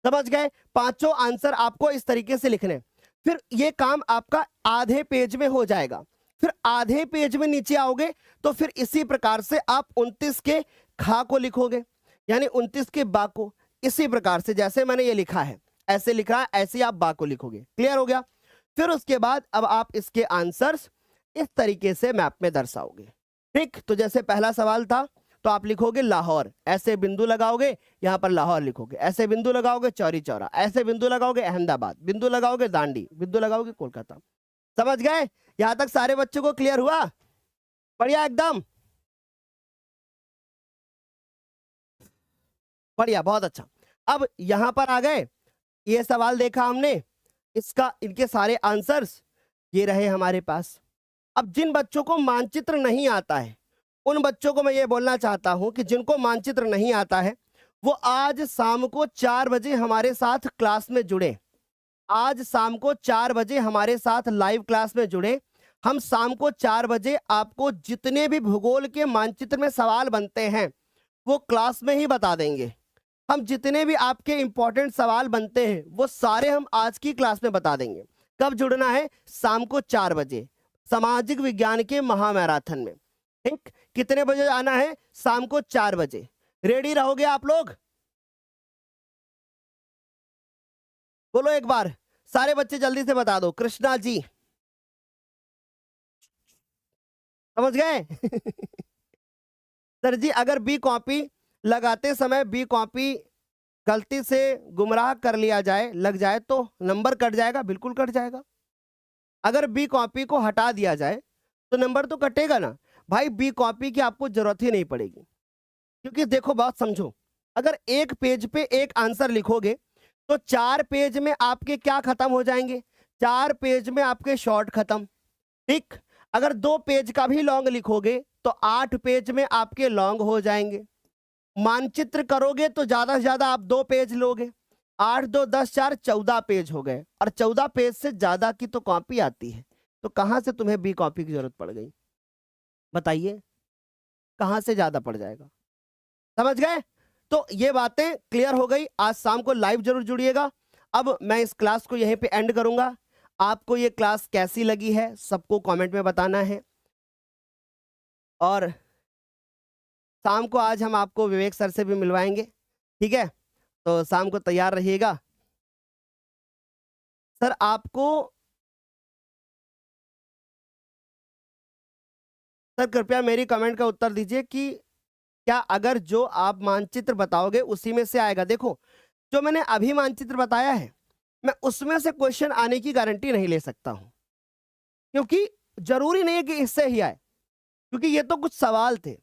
समझ गए? पांचों आंसर आपको इस तरीके से लिखने हैं। फिर ये काम आपका आधे पेज में हो जाएगा। फिर आधे पेज में नीचे आओगे तो फिर इसी प्रकार से आप 29 के खा को लिखोगे, यानी 29 के बा को। इसी प्रकार से जैसे मैंने ये लिखा है, ऐसे लिखा है, ऐसे आप बा को लिखोगे। क्लियर हो गया? फिर उसके बाद अब आप इसके आंसर्स इस तरीके से मैप में दर्शाओगे। ठीक, तो जैसे पहला सवाल था तो आप लिखोगे लाहौर, ऐसे बिंदु लगाओगे, यहां पर लाहौर लिखोगे। ऐसे बिंदु लगाओगे चौरी चौरा, ऐसे बिंदु लगाओगे अहमदाबाद, बिंदु लगाओगे दांडी, बिंदु लगाओगे कोलकाता। समझ गए? यहां तक सारे बच्चों को क्लियर हुआ? बढ़िया, एकदम बढ़िया, बहुत अच्छा। अब यहां पर आ गए, ये सवाल देखा हमने, इसका इनके सारे आंसर्स ये रहे हमारे पास। अब जिन बच्चों को मानचित्र नहीं आता है, उन बच्चों को मैं ये बोलना चाहता हूं कि जिनको मानचित्र नहीं आता है वो आज शाम को 4 बजे हमारे साथ क्लास में जुड़े। आज शाम को 4 बजे हमारे साथ लाइव क्लास में जुड़े। हम शाम को 4 बजे आपको जितने भी भूगोल के मानचित्र में सवाल बनते हैं वो क्लास में ही बता देंगे। हम जितने भी आपके इंपॉर्टेंट सवाल बनते हैं वो सारे हम आज की क्लास में बता देंगे। कब जुड़ना है? शाम को 4 बजे सामाजिक विज्ञान के महामैराथन में। ठीक, कितने बजे आना है? शाम को 4 बजे। रेडी रहोगे आप लोग? बोलो एक बार, सारे बच्चे जल्दी से बता दो। कृष्णा जी, समझ गए? सर जी, अगर बी कॉपी लगाते समय बी कॉपी गलती से गुमराह कर लिया जाए, लग जाए तो नंबर कट जाएगा? बिल्कुल कट जाएगा। अगर बी कॉपी को हटा दिया जाए तो नंबर तो कटेगा ना भाई। बी कॉपी की आपको जरूरत ही नहीं पड़ेगी, क्योंकि देखो बात समझो, अगर एक पेज पे एक आंसर लिखोगे तो 4 पेज में आपके क्या खत्म हो जाएंगे? 4 पेज में आपके शॉर्ट खत्म। ठीक, अगर 2 पेज का भी लॉन्ग लिखोगे तो 8 पेज में आपके लॉन्ग हो जाएंगे। मानचित्र करोगे तो ज्यादा से ज्यादा आप 2 पेज लोगे। 8 2 10 4 14 पेज हो गए, और 14 पेज से ज्यादा की तो कॉपी आती है। तो कहां से तुम्हें बी कॉपी की जरूरत पड़ गई? बताइए, कहां से ज्यादा पड़ जाएगा? समझ गए? तो ये बातें क्लियर हो गई। आज शाम को लाइव जरूर जुड़िएगा। अब मैं इस क्लास को यहीं पे एंड करूंगा। आपको ये क्लास कैसी लगी है सबको कमेंट में बताना है। और शाम को आज हम आपको विवेक सर से भी मिलवाएंगे, ठीक है? तो शाम को तैयार रहिएगा। सर आपको, सर कृपया मेरी कमेंट का उत्तर दीजिए कि क्या अगर जो आप मानचित्र बताओगे उसी में से आएगा? देखो, जो मैंने अभी मानचित्र बताया है मैं उसमें से क्वेश्चन आने की गारंटी नहीं ले सकता हूं, क्योंकि जरूरी नहीं है कि इससे ही आए, क्योंकि ये तो कुछ सवाल थे।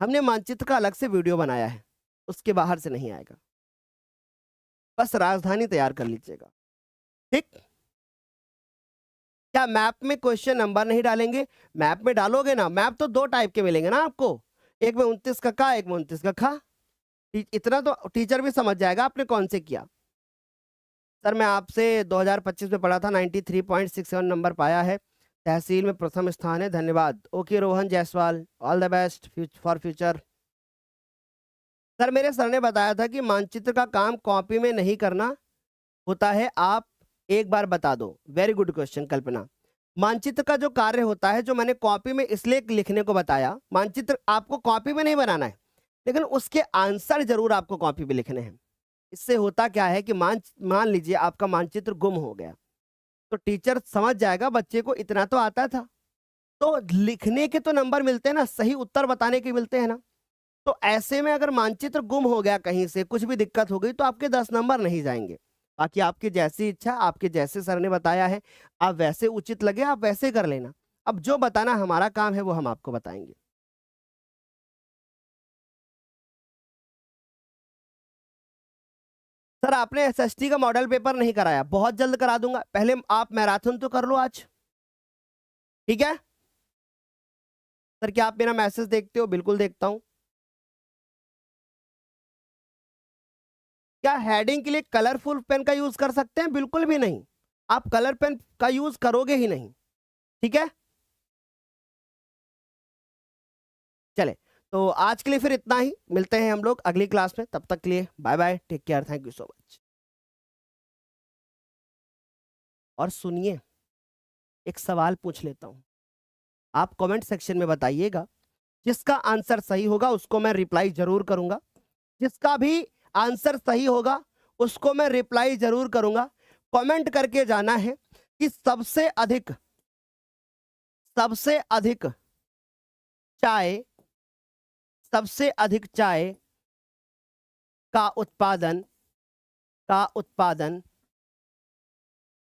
हमने मानचित्र का अलग से वीडियो बनाया है, उसके बाहर से नहीं आएगा। बस राजधानी तैयार कर लीजिएगा, ठीक? क्या मैप में क्वेश्चन नंबर नहीं डालेंगे? मैप में डालोगे ना। मैप तो 2 टाइप के मिलेंगे ना आपको, एक में 29 का का, एक में 29 का खा। इतना तो टीचर भी समझ जाएगा आपने कौन से किया। सर मैं आपसे 2025 में पढ़ा था, 93.67 नंबर पाया है, तहसील में प्रथम स्थान है। धन्यवाद। Okay Rohan Jaiswal, all the best for future. Sir मेरे सर ने बताया था कि मानचित्र का काम कॉपी में नहीं करना होता है, आप एक बार बता दो। वेरी गुड क्वेश्चन कल्पना। मानचित्र का जो कार्य होता है, जो मैंने कॉपी में इसलिए लिखने को बताया, मानचित्र आपको कॉपी में नहीं बनाना है, लेकिन उसके आंसर जरूर आपको कॉपी पे लिखने हैं। इससे होता क्या है कि मान लीजिए आपका मानचित्र गुम हो गया, तो टीचर समझ जाएगा बच्चे को इतना तो आता था, तो लिखने के तो नंबर मिलते हैं ना, सही उत्तर बताने के मिलते हैं ना। तो ऐसे में अगर मानचित्र गुम हो गया, कहीं से कुछ भी दिक्कत हो गई, तो आपके 10 नंबर नहीं जाएंगे। बाकी आपकी जैसी इच्छा, आपके जैसे सर ने बताया है, आप वैसे उचित लगे आप वैसे कर लेना। अब जो बताना हमारा काम है वो हम आपको बताएंगे। सर आपने एसएसटी का मॉडल पेपर नहीं कराया, बहुत जल्द करा दूंगा, पहले आप मैराथन तो कर लो आज, ठीक है। सर क्या आप मेरा मैसेज देखते हो? बिल्कुल देखता हूं। क्या हेडिंग के लिए कलरफुल पेन का यूज कर सकते हैं? बिल्कुल भी नहीं, आप कलर पेन का यूज करोगे ही नहीं, ठीक है। चले, तो आज के लिए फिर इतना ही, मिलते हैं हम लोग अगली क्लास में, तब तक के लिए bye bye, take care, thank you so much. और सुनिए, एक सवाल पूछ लेता हूं, आप कमेंट सेक्शन में बताइएगा, जिसका आंसर सही होगा उसको मैं रिप्लाई जरूर करूंगा, जिसका भी आंसर सही होगा उसको मैं रिप्लाई जरूर करूंगा। कमेंट करके जाना है कि सबसे अधिक चाय सबसे अधिक चाय का उत्पादन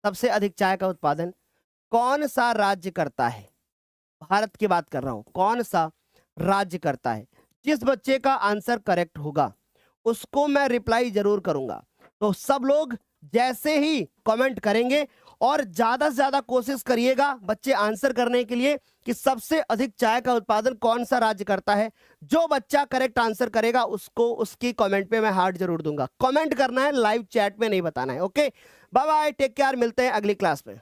सबसे अधिक चाय का उत्पादन कौन सा राज्य करता है? भारत की बात कर रहा हूं, कौन सा राज्य करता है? जिस बच्चे का आंसर करेक्ट होगा उसको मैं रिप्लाई जरूर करूंगा। तो सब लोग जैसे ही कमेंट करेंगे, और ज्यादा से ज्यादा कोशिश करिएगा बच्चे आंसर करने के लिए कि सबसे अधिक चाय का उत्पादन कौन सा राज्य करता है। जो बच्चा करेक्ट आंसर करेगा उसको उसकी कमेंट पे मैं हार्ट जरूर दूंगा। कमेंट करना है, लाइव चैट में नहीं बताना है। Okay, bye bye, take care, मिलते हैं अगली क्लास में।